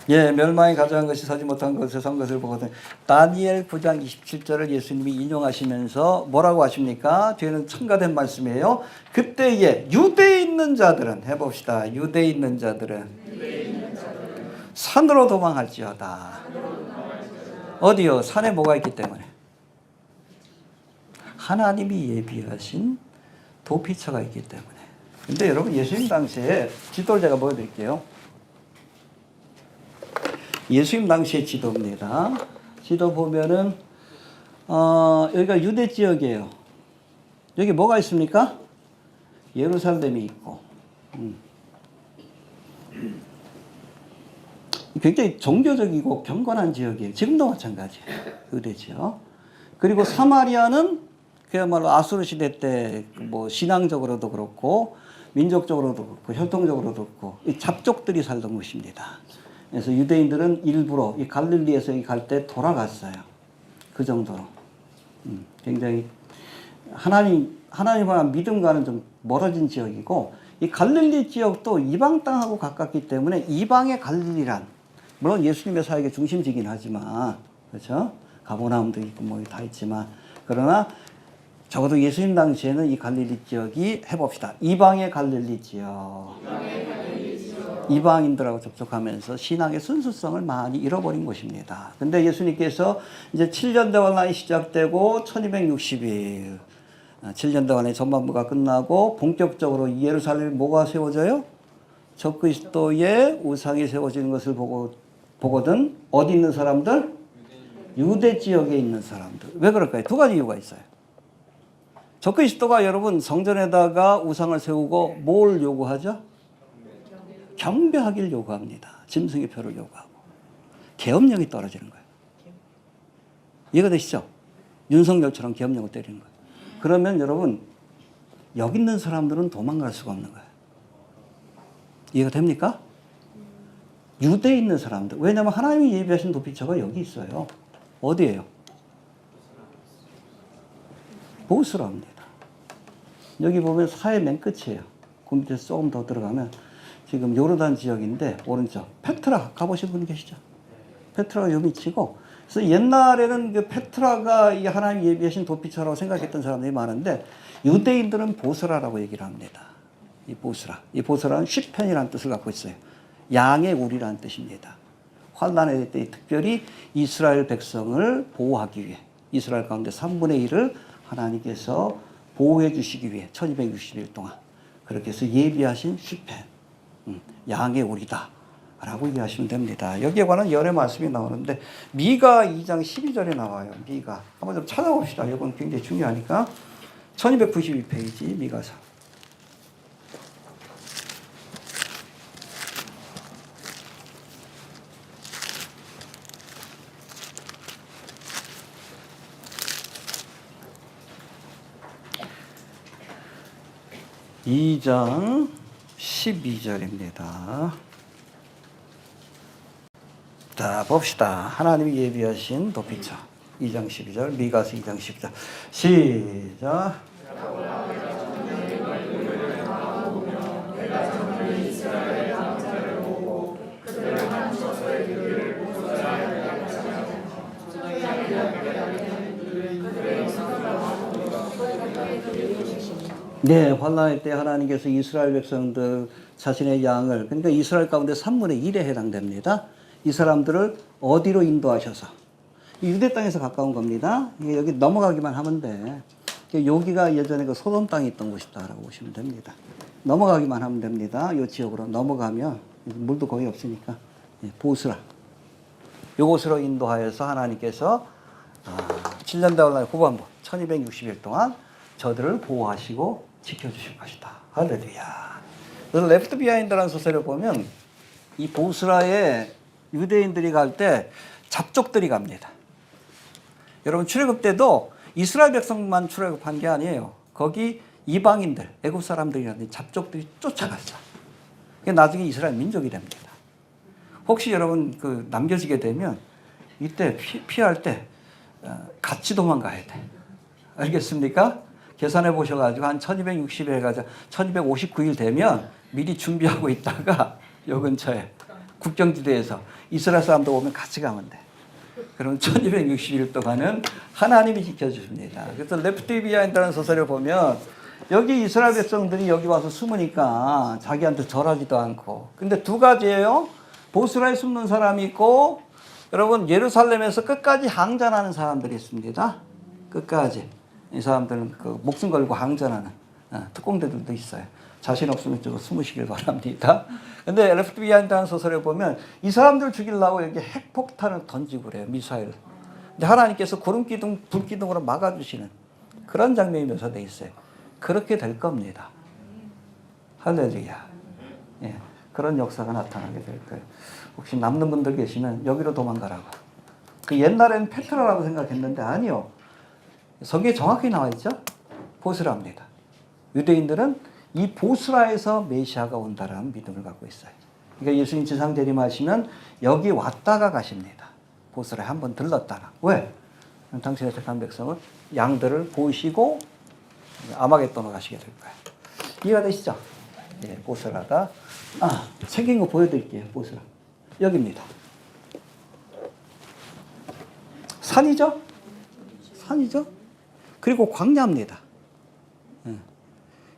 예, 멸망이 가져간 것이 서지 못한 것에 선 것을 보거든. 다니엘 9장 27절을 예수님이 인용하시면서 뭐라고 하십니까? 뒤에는 첨가된 말씀이에요. 그때에 유대에 있는 자들은 해봅시다. 유대에 있는 자들은 산으로 도망할지어다. 어디요? 산에 뭐가 있기 때문에? 하나님이 예비하신 도피처가 있기 때문에. 근데 여러분 예수님 당시에 지도를 제가 보여드릴게요. 예수님 당시의 지도입니다. 지도 보면은 여기가 유대 지역이에요. 여기 뭐가 있습니까? 예루살렘이 있고 굉장히 종교적이고 경건한 지역이에요. 지금도 마찬가지예요. 유대 지역. 그리고 사마리아는 그야말로 아수르 시대 때 뭐 신앙적으로도 그렇고 민족적으로도 그렇고 혈통적으로도 그렇고 이 잡족들이 살던 곳입니다. 그래서 유대인들은 일부러 이 갈릴리에서 갈 때 돌아갔어요. 그 정도로. 굉장히 하나님과 믿음과는 좀 멀어진 지역이고, 이 갈릴리 지역도 이방 땅하고 가깝기 때문에 이방의 갈릴리란, 물론 예수님의 사역의 중심지긴 하지만, 그렇죠? 가버나움도 있고 뭐 다 있지만, 그러나 적어도 예수님 당시에는 이 갈릴리 지역이 해봅시다. 이방의 갈릴리 지역. 이방인들하고 접촉하면서 신앙의 순수성을 많이 잃어버린 곳입니다. 근데 예수님께서 이제 7년대 환란이 시작되고 1260일 7년대 환란의 전반부가 끝나고 본격적으로 예루살렘에 뭐가 세워져요? 적그리스도의 우상이 세워지는 것을 보거든. 어디 있는 사람들? 유대 지역에 있는 사람들. 왜 그럴까요? 두 가지 이유가 있어요. 적그리스도가 여러분 성전에다가 우상을 세우고 뭘 요구하죠? 경배하기를 요구합니다. 짐승의 표를 요구하고. 계엄령이 떨어지는 거예요. 이해가 되시죠? 윤석열처럼 계엄령을 때리는 거예요. 그러면 여러분 여기 있는 사람들은 도망갈 수가 없는 거예요. 이해가 됩니까? 유대에 있는 사람들. 왜냐하면 하나님이 예비하신 도피처가 여기 있어요. 어디예요? 보스라입니다. 여기 보면 사해 맨 끝이에요. 그 밑에서 조금 더 들어가면 지금 요르단 지역인데 오른쪽 페트라 가보신 분 계시죠? 페트라가 요 밑이고, 그래서 옛날에는 그 페트라가 이 하나님 예비하신 도피처라고 생각했던 사람들이 많은데 유대인들은 보스라라고 얘기를 합니다. 이 보스라, 이 보스라는 쉬편이라는 뜻을 갖고 있어요. 양의 우리라는 뜻입니다. 환란의 때 특별히 이스라엘 백성을 보호하기 위해 이스라엘 가운데 3분의 1을 하나님께서 보호해 주시기 위해 1260일 동안 그렇게 해서 예비하신 쉬편, 양의 오리다 라고 이해하시면 됩니다. 여기에 관한 예언의 말씀이 나오는데 미가 2장 12절에 나와요. 미가 한번 좀 찾아봅시다. 이건 굉장히 중요하니까 1292페이지 미가서. 2장 12절입니다. 자, 봅시다. 하나님이 예비하신 도피처. 2장 12절, 미가서 2장 12절. 시작. 네, 환난의 때 하나님께서 이스라엘 백성들 자신의 양을, 그러니까 이스라엘 가운데 3분의 1에 해당됩니다. 이 사람들을 어디로 인도하셔서, 유대 땅에서 가까운 겁니다. 여기 넘어가기만 하면 돼. 여기가 예전에 그 소돔 땅에 있던 곳이다라고 보시면 됩니다. 넘어가기만 하면 됩니다. 이 지역으로 넘어가면 물도 거의 없으니까 보스라. 이곳으로 인도하여서 하나님께서 7년 대환란 후반부 1260일 동안 저들을 보호하시고 지켜주실 것이다. 할렐루야. 그래서 레프트 비하인드라는 소설을 보면 이 보스라에 유대인들이 갈 때 잡족들이 갑니다. 여러분 출애굽 때도 이스라엘 백성만 출애굽한 게 아니에요. 거기 이방인들, 애굽 사람들이라든지 잡족들이 쫓아갔어. 나중에 이스라엘 민족이 됩니다. 혹시 여러분 그 남겨지게 되면 이때 피할 때 같이 도망가야 돼. 알겠습니까? 계산해 보셔가지고 한 1260일 해가지고 1259일 되면 미리 준비하고 있다가 요 근처에 국경지대에서 이스라엘 사람들 오면 같이 가면 돼. 그럼 1260일 동안은 하나님이 지켜주십니다. 그래서 레프트 비하인드라는 소설을 보면 여기 이스라엘 백성들이 여기 와서 숨으니까 자기한테 절하지도 않고. 근데 두 가지예요. 보스라에 숨는 사람이 있고, 여러분 예루살렘에서 끝까지 항전하는 사람들이 있습니다. 끝까지. 이 사람들은 그 목숨 걸고 항전하는 특공대들도 있어요. 자신 없으면 저거 숨으시길 바랍니다. 근데 레프트 비하인드라는 소설에 보면 이 사람들 죽이려고 여기 핵폭탄을 던지고 그래요. 미사일. 근데 하나님께서 구름기둥, 불기둥으로 막아주시는 그런 장면이 묘사되어 있어요. 그렇게 될 겁니다. 할렐루야. 예, 그런 역사가 나타나게 될 거예요. 혹시 남는 분들 계시면 여기로 도망가라고. 그 옛날에는 페트라라고 생각했는데 아니요. 성경에 정확히 나와 있죠. 보스라입니다. 유대인들은 이 보스라에서 메시아가 온다라는 믿음을 갖고 있어요. 그러니까 예수님 지상 재림하시면 여기 왔다가 가십니다. 보스라에 한번 들렀다가. 왜? 당신의 택한 백성은 양들을 보시고 아마겟돈으로 가시게 될 거예요. 이해가 되시죠? 예, 보스라가. 생긴 거 보여드릴게요. 보스라. 여기입니다. 산이죠? 산이죠? 그리고 광야입니다.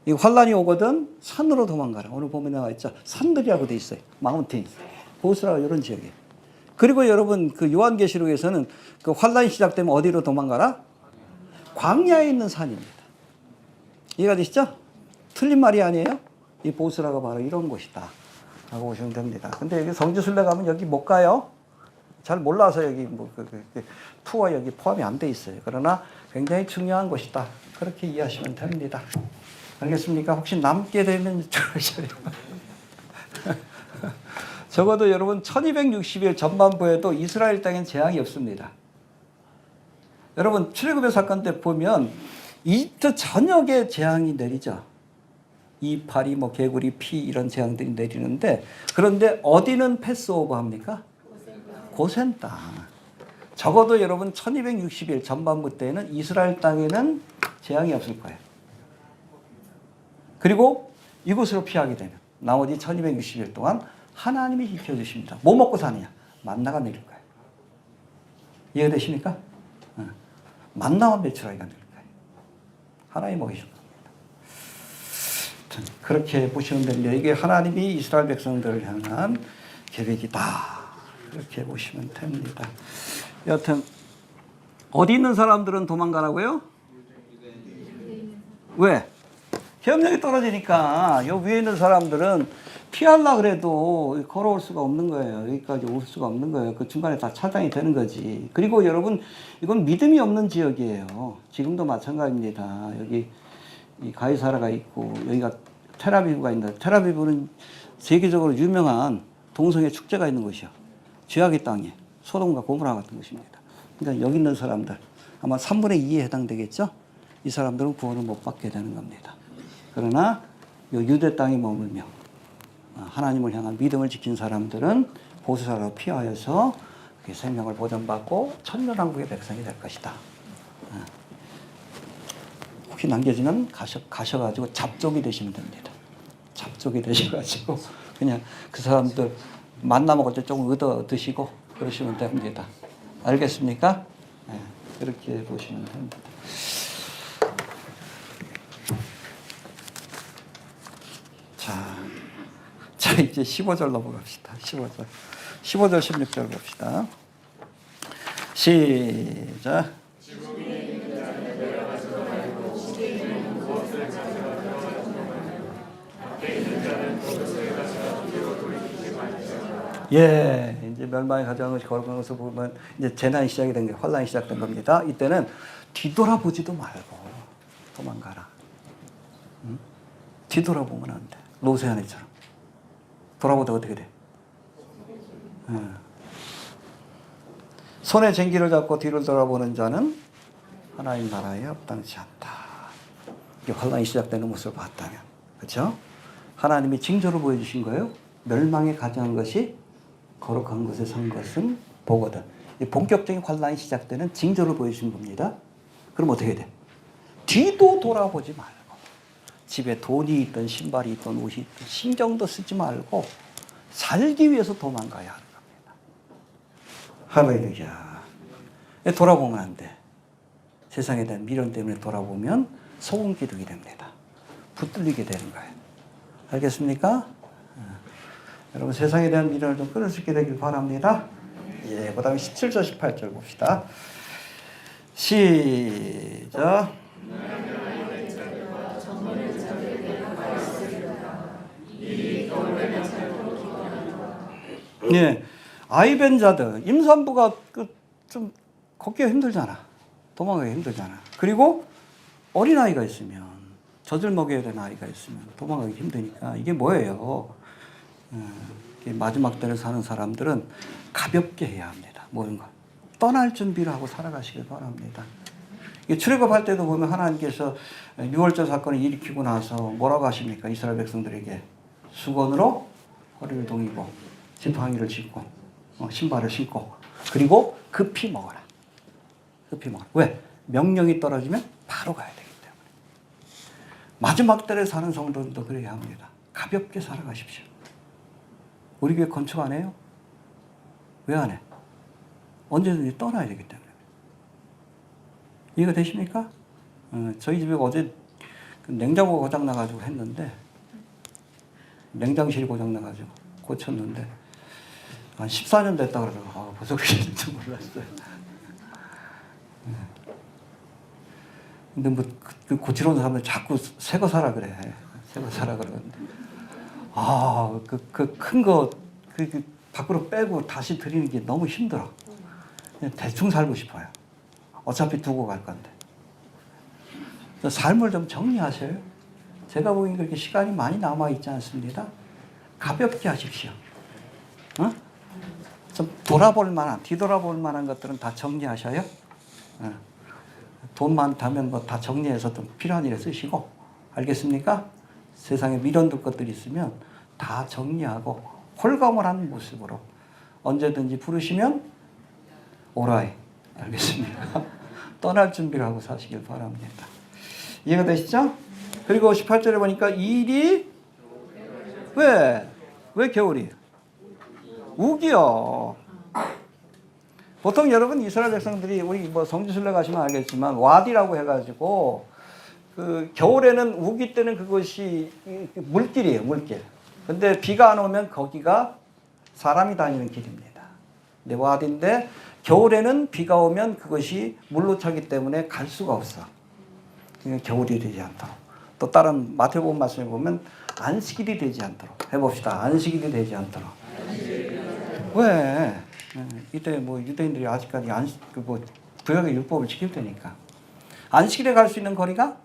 이 환란이 오거든 산으로 도망가라. 오늘 보면 나와 있죠. 산들이라고 돼 있어요. 마운틴. 보스라가 이런 지역이에요. 그리고 여러분 그 요한계시록에서는 그 환란이 시작되면 어디로 도망가라? 광야에 있는 산입니다. 이해가 되시죠? 틀린 말이 아니에요. 이 보스라가 바로 이런 곳이다 라고 보시면 됩니다. 근데 여기 성지순례 가면 여기 못 가요. 잘 몰라서 여기 투어 여기 포함이 안 돼 있어요. 그러나 굉장히 중요한 곳이다. 그렇게 이해하시면 됩니다. 알겠습니까? 혹시 남게 되면 들으셔야 적어도 여러분 1260일 전반부에도 이스라엘 땅엔 재앙이 없습니다. 여러분 출애굽의 사건 때 보면 이집트 전역에 재앙이 내리죠. 이파리, 개구리, 피 이런 재앙들이 내리는데 그런데 어디는 패스오버 합니까? 고센 땅. 적어도 여러분 1260일 전반부 때에는 이스라엘 땅에는 재앙이 없을 거예요. 그리고 이곳으로 피하게 되면 나머지 1260일 동안 하나님이 지켜주십니다. 뭐 먹고 사느냐? 만나가 내릴 거예요. 이해되십니까? 만나와 메추라기가 내릴 거예요. 하나님 먹이신 겁니다. 그렇게 보시면 됩니다. 이게 하나님이 이스라엘 백성들을 향한 계획이다. 그렇게 보시면 됩니다. 여하튼 어디 있는 사람들은 도망가라고요? 왜? 계엄령이 떨어지니까 요 위에 있는 사람들은 피하려고 그래도 걸어올 수가 없는 거예요. 여기까지 올 수가 없는 거예요. 그 중간에 다 차단이 되는 거지. 그리고 여러분 이건 믿음이 없는 지역이에요. 지금도 마찬가지입니다. 여기 이 가이사라가 있고 여기가 텔아비브가 있는데 텔아비브는 세계적으로 유명한 동성애 축제가 있는 곳이요. 죄악의 땅에 소돔과 고모라 같은 곳입니다. 그러니까 여기 있는 사람들 아마 3분의 2에 해당되겠죠. 이 사람들은 구원을 못 받게 되는 겁니다. 그러나 유대 땅에 머물며 하나님을 향한 믿음을 지킨 사람들은 보수사로 피하여서 생명을 보존받고 천년왕국의 백성이 될 것이다. 혹시 남겨지면 가셔가지고 잡족이 되시면 됩니다. 잡족이 되셔가지고 그냥 그 사람들 만나 먹을 때 조금 얻어 드시고 그러시면 됩니다. 알겠습니까? 네, 그렇게 보시면 됩니다. 자 이제 15절 넘어갑시다. 15절 16절 봅시다. 시작. 예, 이제 멸망의 가정을 걸어가는 것을 보면 이제 재난이 시작이 된 게 환란이 시작된 겁니다. 이때는 뒤돌아보지도 말고 도망가라. 응? 뒤돌아보면 안 돼. 롯의 아내처럼. 돌아보다 어떻게 돼? 응. 손에 쟁기를 잡고 뒤를 돌아보는 자는 하나님 나라에 합당치 않다. 이게 환란이 시작되는 모습을 봤다면, 그렇죠? 하나님이 징조를 보여주신 거예요. 멸망에 가져간 것이 거룩한 것에 선 것은 보거든. 본격적인 환란이 시작되는 징조를 보여주신 겁니다. 그럼 어떻게 돼? 뒤도 돌아보지 말고 집에 돈이 있든 신발이 있든 옷이 있든 신경도 쓰지 말고 살기 위해서 도망가야 하는 겁니다. 할렐루야. 돌아보면 안 돼. 세상에 대한 미련 때문에 돌아보면 소금 기둥이 됩니다. 붙들리게 되는 거예요. 알겠습니까? 여러분 세상에 대한 미련을 좀 끊을 수 있게 되길 바랍니다. 예, 그 다음에 17절 18절 봅시다. 시작. 예, 아이벤 자들, 임산부가 좀 걷기가 힘들잖아. 도망가기 힘들잖아. 그리고 어린아이가 있으면, 젖을 먹여야 되는 아이가 있으면 도망가기 힘드니까 이게 뭐예요? 마지막 때를 사는 사람들은 가볍게 해야 합니다. 모든 걸. 떠날 준비를 하고 살아가시길 바랍니다. 출애굽할 때도 보면 하나님께서 6월절 사건을 일으키고 나서 뭐라고 하십니까? 이스라엘 백성들에게 수건으로 허리를 동이고 지팡이를 짚고 신발을 신고 그리고 급히 먹어라. 급히 먹어라. 왜? 명령이 떨어지면 바로 가야 되기 때문에. 마지막 때를 사는 성도들도 그래야 합니다. 가볍게 살아가십시오. 우리 교회 건축 안 해요? 왜 안 해? 언제든지 떠나야 되기 때문에. 이해가 되십니까? 저희 집에 어제 냉장고가 고장나가지고 했는데, 냉장실이 고장나가지고 고쳤는데, 한 14년 됐다 그러더라고요. 벌써 그렇게 된 줄 몰랐어요. 근데 뭐, 고치러 온 사람들 자꾸 새 거 사라 그래. 새 거 사라 그러는데. 큰 거, 밖으로 빼고 다시 드리는 게 너무 힘들어. 그냥 대충 살고 싶어요. 어차피 두고 갈 건데. 삶을 좀 정리하세요. 제가 보기엔 그렇게 시간이 많이 남아있지 않습니다. 가볍게 하십시오. 좀 뒤돌아볼 만한 것들은 다 정리하셔요. 돈 많다면 뭐 다 정리해서 좀 필요한 일에 쓰시고, 알겠습니까? 세상에 미련될 것들이 있으면 다 정리하고 홀가분한 모습으로 언제든지 부르시면 오라이. 알겠습니까? 떠날 준비를 하고 사시길 바랍니다. 이해가 되시죠? 그리고 18절에 보니까 일이 왜 겨울이? 우기요. 보통 여러분 이스라엘 백성들이 우리 뭐 성지순례 가시면 알겠지만 와디라고 해가지고 겨울에는 우기 때는 그것이 물길이에요, 물길. 근데 비가 안 오면 거기가 사람이 다니는 길입니다. 근데 와디인데 겨울에는 비가 오면 그것이 물로 차기 때문에 갈 수가 없어. 그러니까 겨울이 되지 않도록. 또 다른 마태복음 말씀에 보면 안식일이 되지 않도록 해봅시다. 안식일이 되지 않도록. 왜? 이때 뭐 유대인들이 아직까지 구약의 율법을 지킬 테니까. 안식일에 갈 수 있는 거리가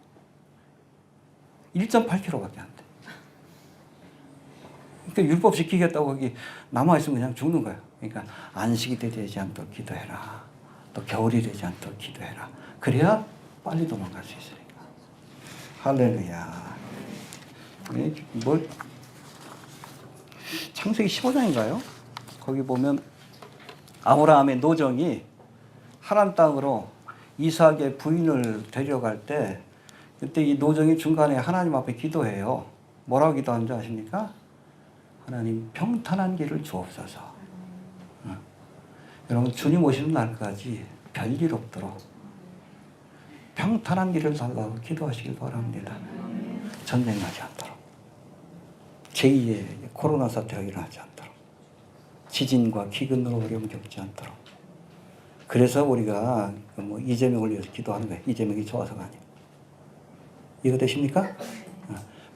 1.8km밖에 안 돼. 그러니까 율법 지키겠다고 거기 남아있으면 그냥 죽는 거예요. 그러니까 안식이 되지 않도록 기도해라. 또 겨울이 되지 않도록 기도해라. 그래야 빨리 도망갈 수 있으니까. 할렐루야. 뭘 창세기 15장인가요? 거기 보면 아브라함의 노정이 하란 땅으로 이삭의 부인을 데려갈 때 그때 이 노정이 중간에 하나님 앞에 기도해요. 뭐라고 기도하는지 아십니까? 하나님 평탄한 길을 주옵소서. 여러분 주님 오시는 날까지 별일 없도록 평탄한 길을 달라고 기도하시길 바랍니다. 전쟁 나지 않도록, 제2의 코로나 사태가 일어나지 않도록, 지진과 기근으로 어려움 겪지 않도록. 그래서 우리가 뭐 이재명을 위해서 기도하는 거예요. 이재명이 좋아서가 아니에요. 이거 되십니까?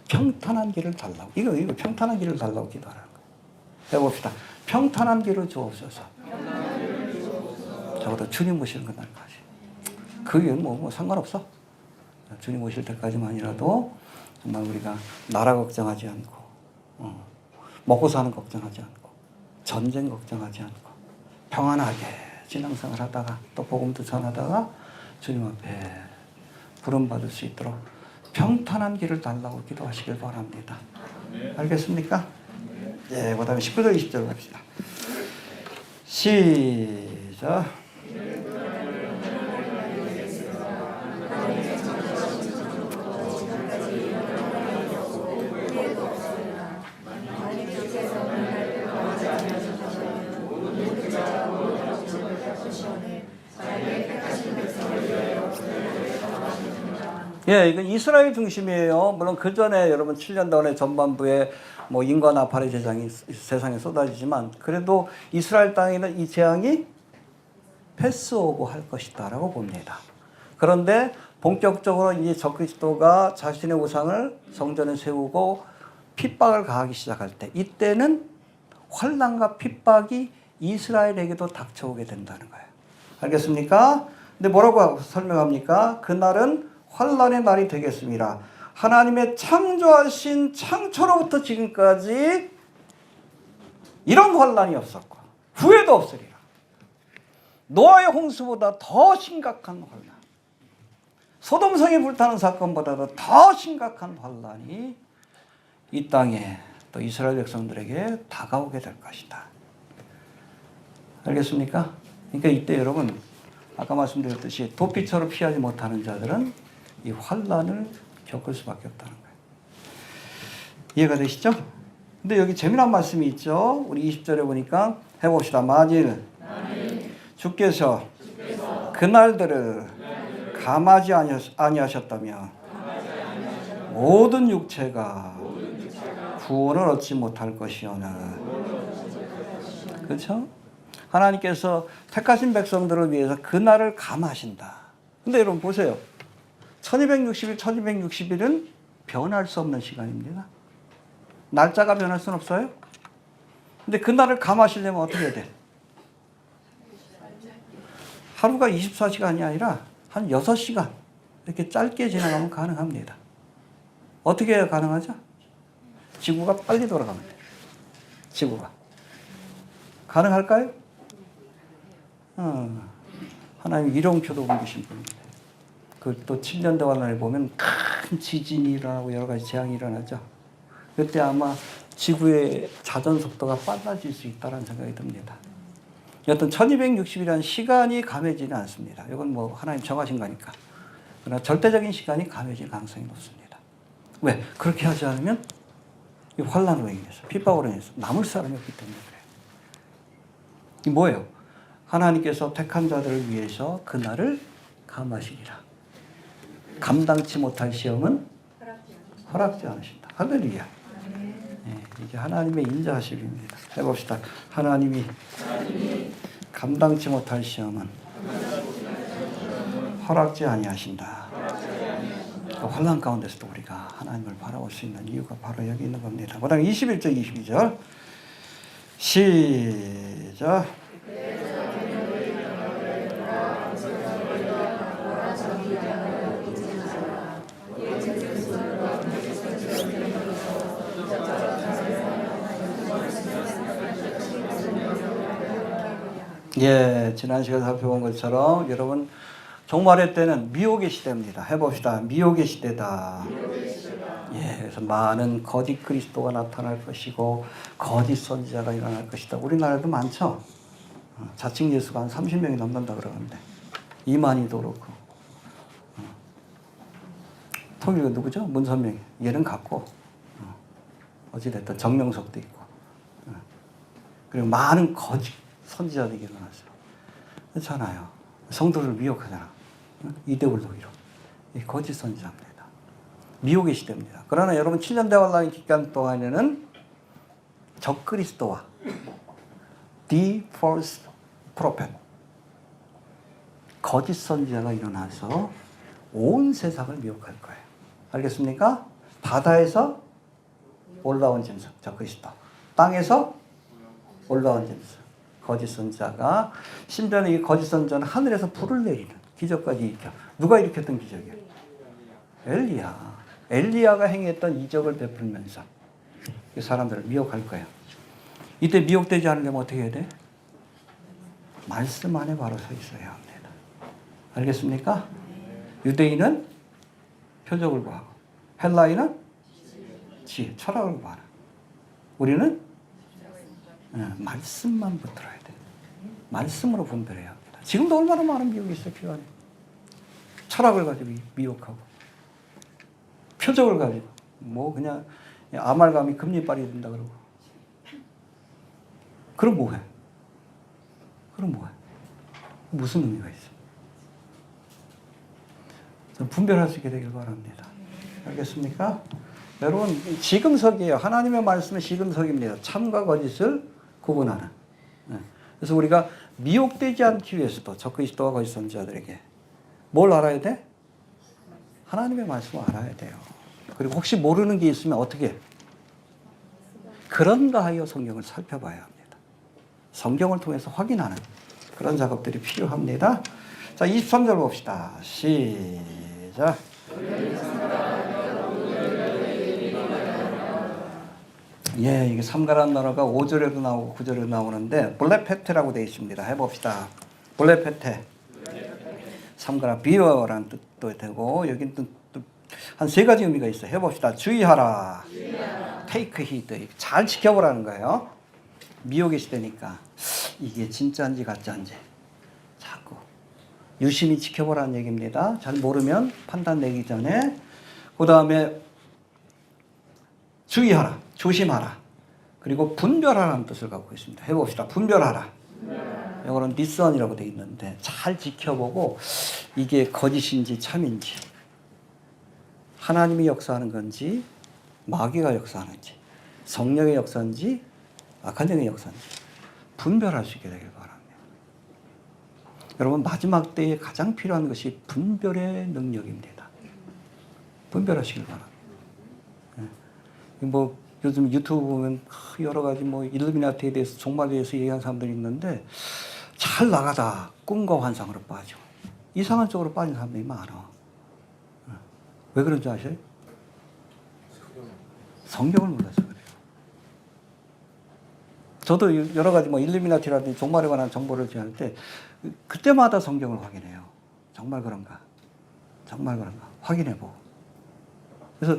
평탄한 길을 달라고. 이거 평탄한 길을 달라고 기도하는 거예요. 해봅시다. 평탄한 길을 주옵소서. 적어도 주님 오시는 그날까지. 그게 뭐 상관없어. 주님 오실 때까지만이라도 정말 우리가 나라 걱정하지 않고, 먹고 사는 걱정하지 않고, 전쟁 걱정하지 않고, 평안하게 신앙생활 하다가 또 복음도 전하다가 주님 앞에 부름받을 수 있도록 평탄한 길을 달라고 기도하시길 바랍니다. 알겠습니까? 예, 그 다음에 19절 20절 갑시다. 시작. 예, 이건 이스라엘 중심이에요. 물론 그 전에 여러분 7년 전에 전반부에 뭐 인과 나팔의 재앙이 세상에 쏟아지지만 그래도 이스라엘 땅에는 이 재앙이 패스오브 할 것이다라고 봅니다. 그런데 본격적으로 이제 적그리스도가 자신의 우상을 성전에 세우고 핍박을 가하기 시작할 때 이때는 환난과 핍박이 이스라엘에게도 닥쳐오게 된다는 거예요. 알겠습니까? 근데 뭐라고 설명합니까? 그날은 환난의 날이 되겠습니다. 하나님의 창조하신 창초로부터 지금까지 이런 환난이 없었고 후회도 없으리라. 노아의 홍수보다 더 심각한 환난, 소돔성이 불타는 사건보다도 더 심각한 환난이 이 땅에 또 이스라엘 백성들에게 다가오게 될 것이다. 알겠습니까? 그러니까 이때 여러분 아까 말씀드렸듯이 도피처로 피하지 못하는 자들은 이 환난을 겪을 수밖에 없다는 거예요. 이해가 되시죠? 근데 여기 재미난 말씀이 있죠. 우리 20절에 보니까 해봅시다. 만일 주께서 그날들을 감하지 아니하셨다면 모든 육체가 구원을 얻지 못할 것이오늘. 그렇죠? 하나님께서 택하신 백성들을 위해서 그날을 감하신다. 근데 여러분 보세요. 1260일, 1260일은 변할 수 없는 시간입니다. 날짜가 변할 수는 없어요. 근데 그날을 감하시려면 어떻게 해야 돼? 하루가 24시간이 아니라 한 6시간 이렇게 짧게 지나가면 가능합니다. 어떻게 해야 가능하죠? 지구가 빨리 돌아가면 돼요. 지구가. 가능할까요? 하나님 이론표도 옮기신 분입니다. 그 또 7년대 환란을 보면 큰 지진이 일어나고 여러 가지 재앙이 일어나죠. 그때 아마 지구의 자전 속도가 빨라질 수 있다는 생각이 듭니다. 여튼 1260이라는 시간이 감해지는 않습니다. 이건 뭐 하나님 정하신 거니까. 그러나 절대적인 시간이 감해질 가능성이 높습니다. 왜? 그렇게 하지 않으면 이 환란으로 인해서 핍박으로 인해서 남을 사람이 없기 때문에 그래요. 이 뭐예요? 하나님께서 택한 자들을 위해서 그날을 감하시리라. 감당치 못할 시험은 허락지 않으신다. 할렐루야. 네, 이게 하나님의 인자하심입니다. 해봅시다. 하나님이 감당치 못할 시험은 허락지 아니하신다. 환난 가운데서도 우리가 하나님을 바라볼 수 있는 이유가 바로 여기 있는 겁니다. 그 다음에 21절 22절 시작. 예, 지난 시간에 살펴본 것처럼 여러분 종말의 때는 미혹의 시대입니다. 해봅시다. 미혹의 시대다. 예, 그래서 그래서 많은 거짓 그리스도가 나타날 것이고 거짓 선지자가 일어날 것이다. 우리나라도 많죠. 자칭 예수가 한 30명이 넘는다 그러는데 이만희도 그렇고 통일가 누구죠? 문선명이. 얘는 같고 어찌됐든 정명석도 있고 그리고 많은 거짓 선지자들이 일어났어요. 그렇잖아요. 성도를 미혹하잖아. 이데올로기로. 이 거짓 선지자입니다. 미혹의 시대입니다. 그러나 여러분 7년 대환란 기간 동안에는 적그리스도와 The false prophet 거짓 선지자가 일어나서 온 세상을 미혹할 거예요. 알겠습니까? 바다에서 올라온 짐승, 적그리스도. 땅에서 올라온 짐승, 거짓 선지자가 심지어는 이 거짓 선지자는 하늘에서 불을 내리는 기적까지 일으켜. 누가 일으켰던 기적이에요? 엘리야. 엘리야가 행했던 이적을 베풀면서 이 사람들을 미혹할 거예요. 이때 미혹되지 않으려면 어떻게 해야 돼? 말씀 안에 바로 서 있어야 합니다. 알겠습니까? 유대인은 표적을 구하고 헬라인은 지혜, 철학을 구하는. 우리는 말씀만 붙들어야 돼. 말씀으로 분별해야 합니다. 지금도 얼마나 많은 미혹이 있어요, 필요하네. 철학을 가지고 미혹하고 표적을 가지고 뭐 그냥 아말감이 금리빨이 된다 그러고 그럼 뭐해? 그럼 뭐해? 무슨 의미가 있어? 좀 분별할 수 있게 되길 바랍니다. 알겠습니까? 여러분 지금석이에요. 하나님의 말씀은 지금석입니다. 참과 거짓을 구분하는. 그래서 우리가 미혹되지 않기 위해서도 적그리스도와 거짓 선지자들에게 뭘 알아야 돼? 하나님의 말씀을 알아야 돼요. 그리고 혹시 모르는 게 있으면 어떻게 해? 그런가 하여 성경을 살펴봐야 합니다. 성경을 통해서 확인하는 그런 작업들이 필요합니다. 자, 23절 봅시다. 시작. 예, 이게 삼가라는 단어가 5절에도 나오고 9절에도 나오는데 블레페테라고 되어 있습니다. 해봅시다. 블레페테. 삼가라 비어라는 뜻도 되고 여기는 또 한 세 가지 의미가 있어요. 해봅시다. 주의하라. Take heed. 잘 지켜보라는 거예요. 미혹의 시대니까 이게 진짜인지 가짜인지 자꾸 유심히 지켜보라는 얘기입니다. 잘 모르면 판단 내기 전에. 그 다음에 주의하라. 조심하라. 그리고 분별하라는 뜻을 갖고 있습니다. 해봅시다. 분별하라. 영어로는 discern이라고 되어 있는데 잘 지켜보고 이게 거짓인지 참인지 하나님이 역사하는 건지 마귀가 역사하는지 성령의 역사인지 악한 영의 역사인지 분별할 수 있게 되길 바랍니다. 여러분 마지막 때에 가장 필요한 것이 분별의 능력입니다. 분별하시길 바랍니다. 뭐 요즘 유튜브 보면 여러 가지 뭐 일루미나티에 대해서 종말에 대해서 얘기하는 사람들이 있는데 잘 나가다 꿈과 환상으로 빠져 이상한 쪽으로 빠진 사람들이 많아. 왜 그런지 아세요? 성경을 몰라서 그래요. 저도 여러 가지 뭐 일루미나티라든지 종말에 관한 정보를 제할 때 그때마다 성경을 확인해요. 정말 그런가? 정말 그런가? 확인해보고. 그래서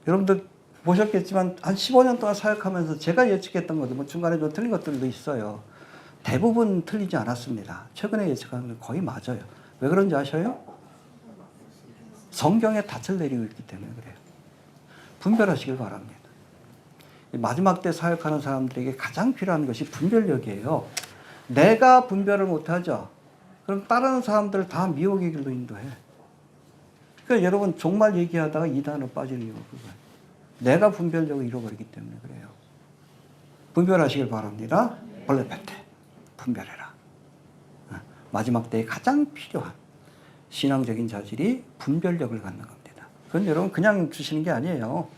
여러분들 보셨겠지만 한 15년 동안 사역하면서 제가 예측했던 것도 뭐 중간에 좀 틀린 것들도 있어요. 대부분 틀리지 않았습니다. 최근에 예측한 건 거의 맞아요. 왜 그런지 아셔요? 성경에 닻을 내리고 있기 때문에 그래요. 분별하시길 바랍니다. 마지막 때 사역하는 사람들에게 가장 필요한 것이 분별력이에요. 내가 분별을 못하죠. 그럼 다른 사람들 다 미혹의 길로 인도해. 그러니까 여러분 종말 얘기하다가 이단으로 빠지는 이유가 그거예요. 내가 분별력을 잃어버리기 때문에 그래요. 분별하시길 바랍니다. 블레페테. 분별해라. 마지막 때에 가장 필요한 신앙적인 자질이 분별력을 갖는 겁니다. 그건 여러분 그냥 주시는 게 아니에요.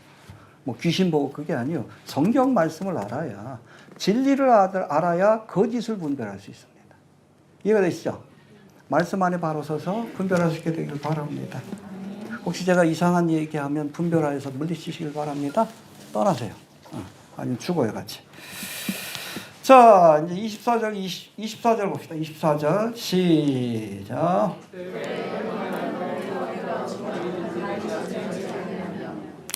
뭐 귀신 보고 그게 아니에요. 성경 말씀을 알아야 진리를 알아야 거짓을 분별할 수 있습니다. 이해가 되시죠? 말씀 안에 바로 서서 분별할 수 있게 되길 바랍니다. 혹시 제가 이상한 얘기하면 분별하여서 물리치시길 바랍니다. 떠나세요. 아니면 죽어요 같이. 자, 이제 24절 봅시다. 24절 시작.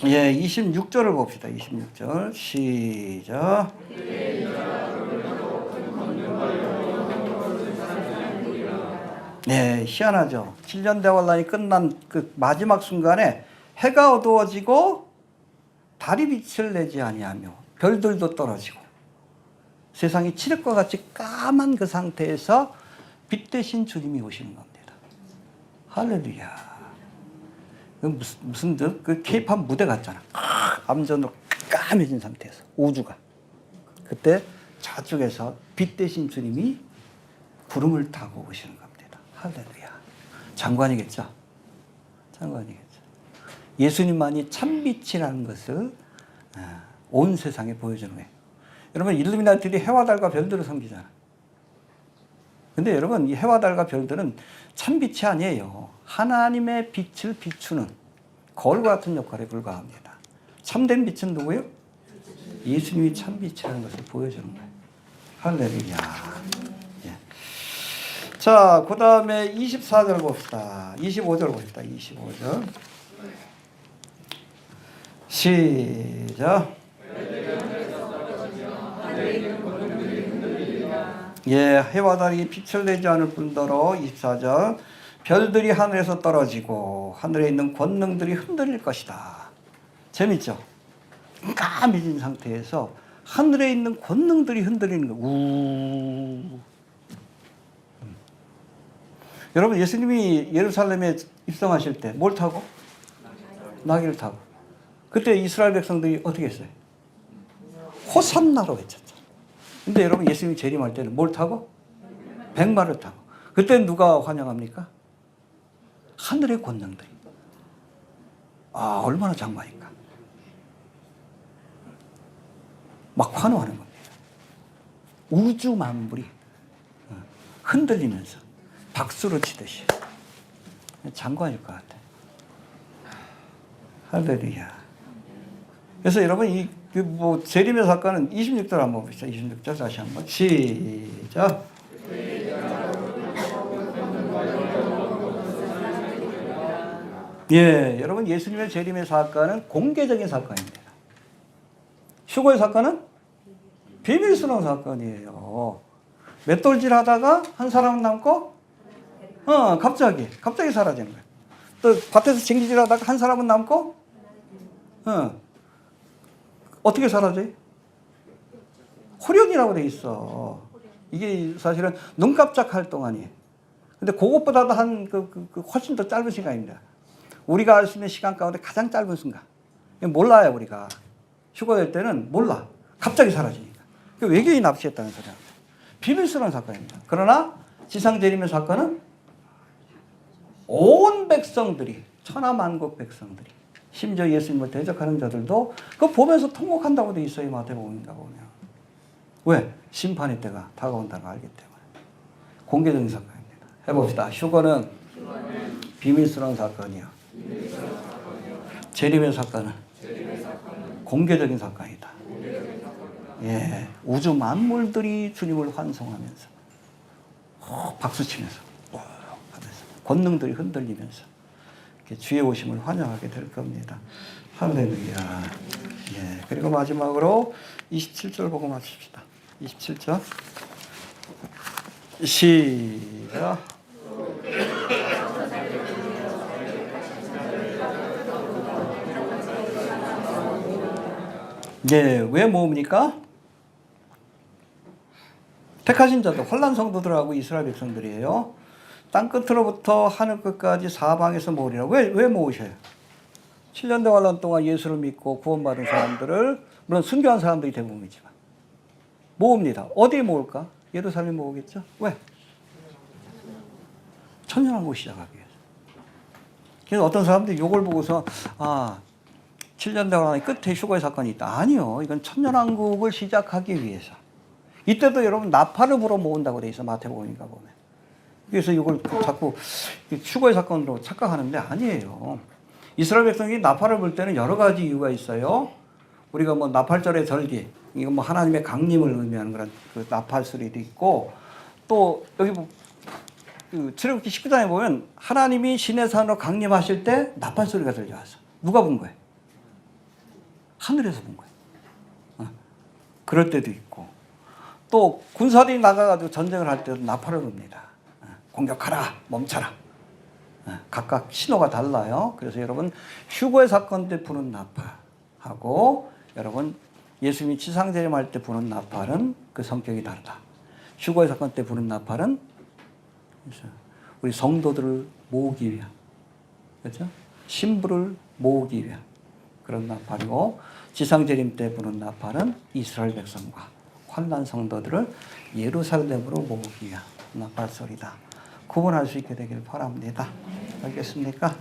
예, 26절을 봅시다. 26절 시작. 네, 희한하죠. 7년 대환란이 끝난 그 마지막 순간에 해가 어두워지고 달이 빛을 내지 아니하며 별들도 떨어지고 세상이 칠흑과 같이 까만 그 상태에서 빛 대신 주님이 오시는 겁니다. 할렐루야. 무슨 그 케이팝 무대 같잖아. 암전으로 까매진 상태에서 우주가. 그때 저쪽에서 빛 대신 주님이 구름을 타고 오시는 겁니다. 할렐루야. 장관이겠죠? 장관이겠죠. 예수님만이 참빛이라는 것을 온 세상에 보여주는 거예요. 여러분, 일루미나티들이 해와 달과 별들을 섬기잖아요. 근데 여러분, 이 해와 달과 별들은 참빛이 아니에요. 하나님의 빛을 비추는 거울과 같은 역할에 불과합니다. 참된 빛은 누구예요? 예수님이 참빛이라는 것을 보여주는 거예요. 할렐루야. 예. 자, 그 다음에 24절 봅시다. 25절 봅시다. 25절. 시작. 예, 해와 달이 빛을 내지 않을 뿐더러 24절 별들이 하늘에서 떨어지고 하늘에 있는 권능들이 흔들릴 것이다. 재밌죠? 까매진 상태에서 하늘에 있는 권능들이 흔들리는 거. 우. 여러분, 예수님이 예루살렘에 입성하실 때 뭘 타고? 나귀를 타고. 그때 이스라엘 백성들이 어떻게 했어요? 호산나로 외쳤죠. 근데 여러분, 예수님이 재림할 때는 뭘 타고? 백마를 타고. 그때 누가 환영합니까? 하늘의 권능들이. 아, 얼마나 장관인가. 막 환호하는 겁니다. 우주 만물이 흔들리면서 박수를 치듯이. 장관일 것 같아요. 할렐루야. 그래서 여러분, 이 재림의 사건은 26절 한번 봅시다. 26절 다시 한번 시작. 예, 여러분, 예수님의 재림의 사건은 공개적인 사건입니다. 휴거의 사건은 비밀스러운 사건이에요. 맷돌질 하다가 한 사람은 남고, 갑자기 사라지는 거예요. 또 밭에서 쟁기질 하다가 한 사람은 남고, 어떻게 사라져요? 호련이라고 돼 있어. 이게 사실은 눈 깜짝할 동안이에요. 근데 그것보다도 훨씬 더 짧은 시간입니다. 우리가 알 수 있는 시간 가운데 가장 짧은 순간. 몰라요, 우리가. 휴거될 때는 몰라. 갑자기 사라지니까. 외계인이 납치했다는 소리야. 비밀스러운 사건입니다. 그러나 지상 재림의 사건은 온 백성들이, 천하만국 백성들이, 심지어 예수님을 대적하는 자들도 그거 보면서 통곡한다고 돼 있어요. 마태복음인가 보면. 왜? 심판의 때가 다가온다는 걸 알기 때문에. 공개적인 사건입니다. 해봅시다. 휴거는 비밀스러운 사건이요. 재림의 사건은 공개적인 사건이다. 예, 우주 만물들이 주님을 환송하면서 박수치면서 하면서 권능들이 흔들리면서 주의 오심을 환영하게 될 겁니다. 할렐루야. 예, 그리고 마지막으로 27절 보고 마칩시다. 27절 시작. 예, 왜 모읍니까? 택하신 자들, 혼란 성도들하고 이스라엘 백성들이에요. 땅 끝으로부터 하늘 끝까지 사방에서 모으리라. 왜 모으셔요? 7년 대환란 동안 예수를 믿고 구원받은 사람들을, 물론 순교한 사람들이 대부분이지만 모읍니다. 어디에 모을까? 예루살렘에 모으겠죠? 왜? 천년왕국 시작하기 위해서. 그래서 어떤 사람들이 이걸 보고서 7년 대환란의 끝에 휴거의 사건이 있다. 아니요. 이건 천년왕국을 시작하기 위해서. 이때도 여러분 나팔을 불어 모은다고 돼 있어. 마태복음인가 보면. 그래서 이걸 자꾸 휴거의 사건으로 착각하는데 아니에요. 이스라엘 백성이 나팔을 불 때는 여러 가지 이유가 있어요. 우리가 뭐 나팔절의 절기, 이거 뭐 하나님의 강림을 의미하는 그런 그 나팔 소리도 있고, 또 여기 뭐 출애굽기 19장에 보면 하나님이 시내 산으로 강림하실 때 나팔 소리가 들려와서 누가 본 거예요? 하늘에서 본 거예요. 그럴 때도 있고 또 군사들이 나가가지고 전쟁을 할 때도 나팔을 붑니다. 공격하라, 멈춰라. 각각 신호가 달라요. 그래서 여러분 휴거의 사건 때 부는 나팔하고 여러분 예수님이 지상재림할 때 부는 나팔은 그 성격이 다르다. 휴거의 사건 때 부는 나팔은 우리 성도들을 모으기 위한, 그렇죠? 신부를 모으기 위한 그런 나팔이고, 지상재림 때 부는 나팔은 이스라엘 백성과 환난 성도들을 예루살렘으로 모으기 위한 나팔 소리다. 구분할 수 있게 되길 바랍니다. 알겠습니까?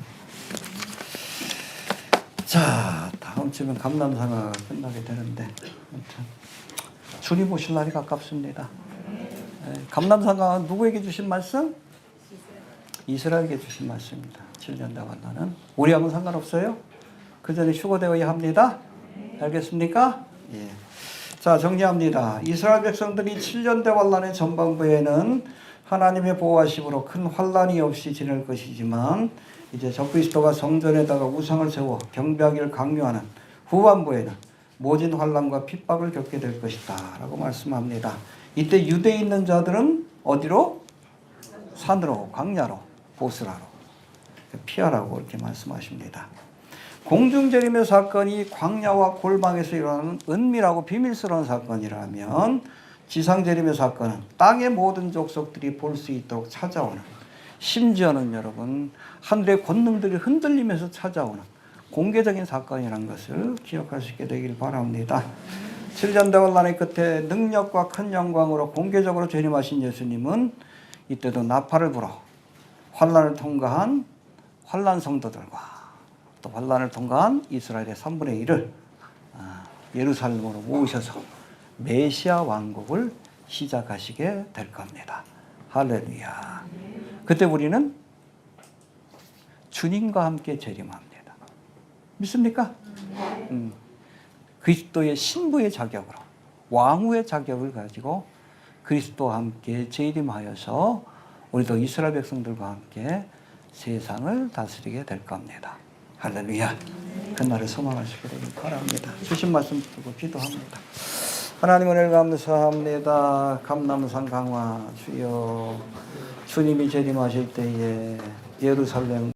자, 다음 주면 감람상화가 끝나게 되는데 주님 오실 날이 가깝습니다. 감람상화가 누구에게 주신 말씀? 이스라엘에게 주신 말씀입니다. 7년 대환란은 우리하고는 상관없어요. 그 전에 휴거되어야 합니다. 알겠습니까? 예. 자, 정리합니다. 이스라엘 백성들이 7년 대환란의 전반부에는 하나님의 보호하심으로 큰 환란이 없이 지낼 것이지만 이제 적그리스도가 성전에다가 우상을 세워 경배하기를 강요하는 후반부에는 모진 환란과 핍박을 겪게 될 것이다 라고 말씀합니다. 이때 유대에 있는 자들은 어디로? 산으로, 광야로, 보스라로 피하라고 이렇게 말씀하십니다. 공중재림의 사건이 광야와 골방에서 일어나는 은밀하고 비밀스러운 사건이라면 지상재림의 사건은 땅의 모든 족속들이 볼 수 있도록 찾아오는, 심지어는 여러분 하늘의 권능들이 흔들리면서 찾아오는 공개적인 사건이라는 것을 기억할 수 있게 되길 바랍니다. 7년 대환란의 끝에 능력과 큰 영광으로 공개적으로 재림하신 예수님은 이때도 나팔을 불어 환란을 통과한 환란 성도들과 또 환란을 통과한 이스라엘의 3분의 1을 예루살렘으로 모으셔서 메시아 왕국을 시작하시게 될 겁니다. 할렐루야. 그때 우리는 주님과 함께 재림합니다. 믿습니까? 그리스도의 신부의 자격으로, 왕후의 자격을 가지고 그리스도와 함께 재림하여서 우리도 이스라엘 백성들과 함께 세상을 다스리게 될 겁니다. 할렐루야. 그날을 소망하시게 되길 바랍니다. 주신 말씀 듣고 기도합니다. 하나님 은혜를 감사합니다. 감람산 강화 주여, 주님이 재림하실 때에 예루살렘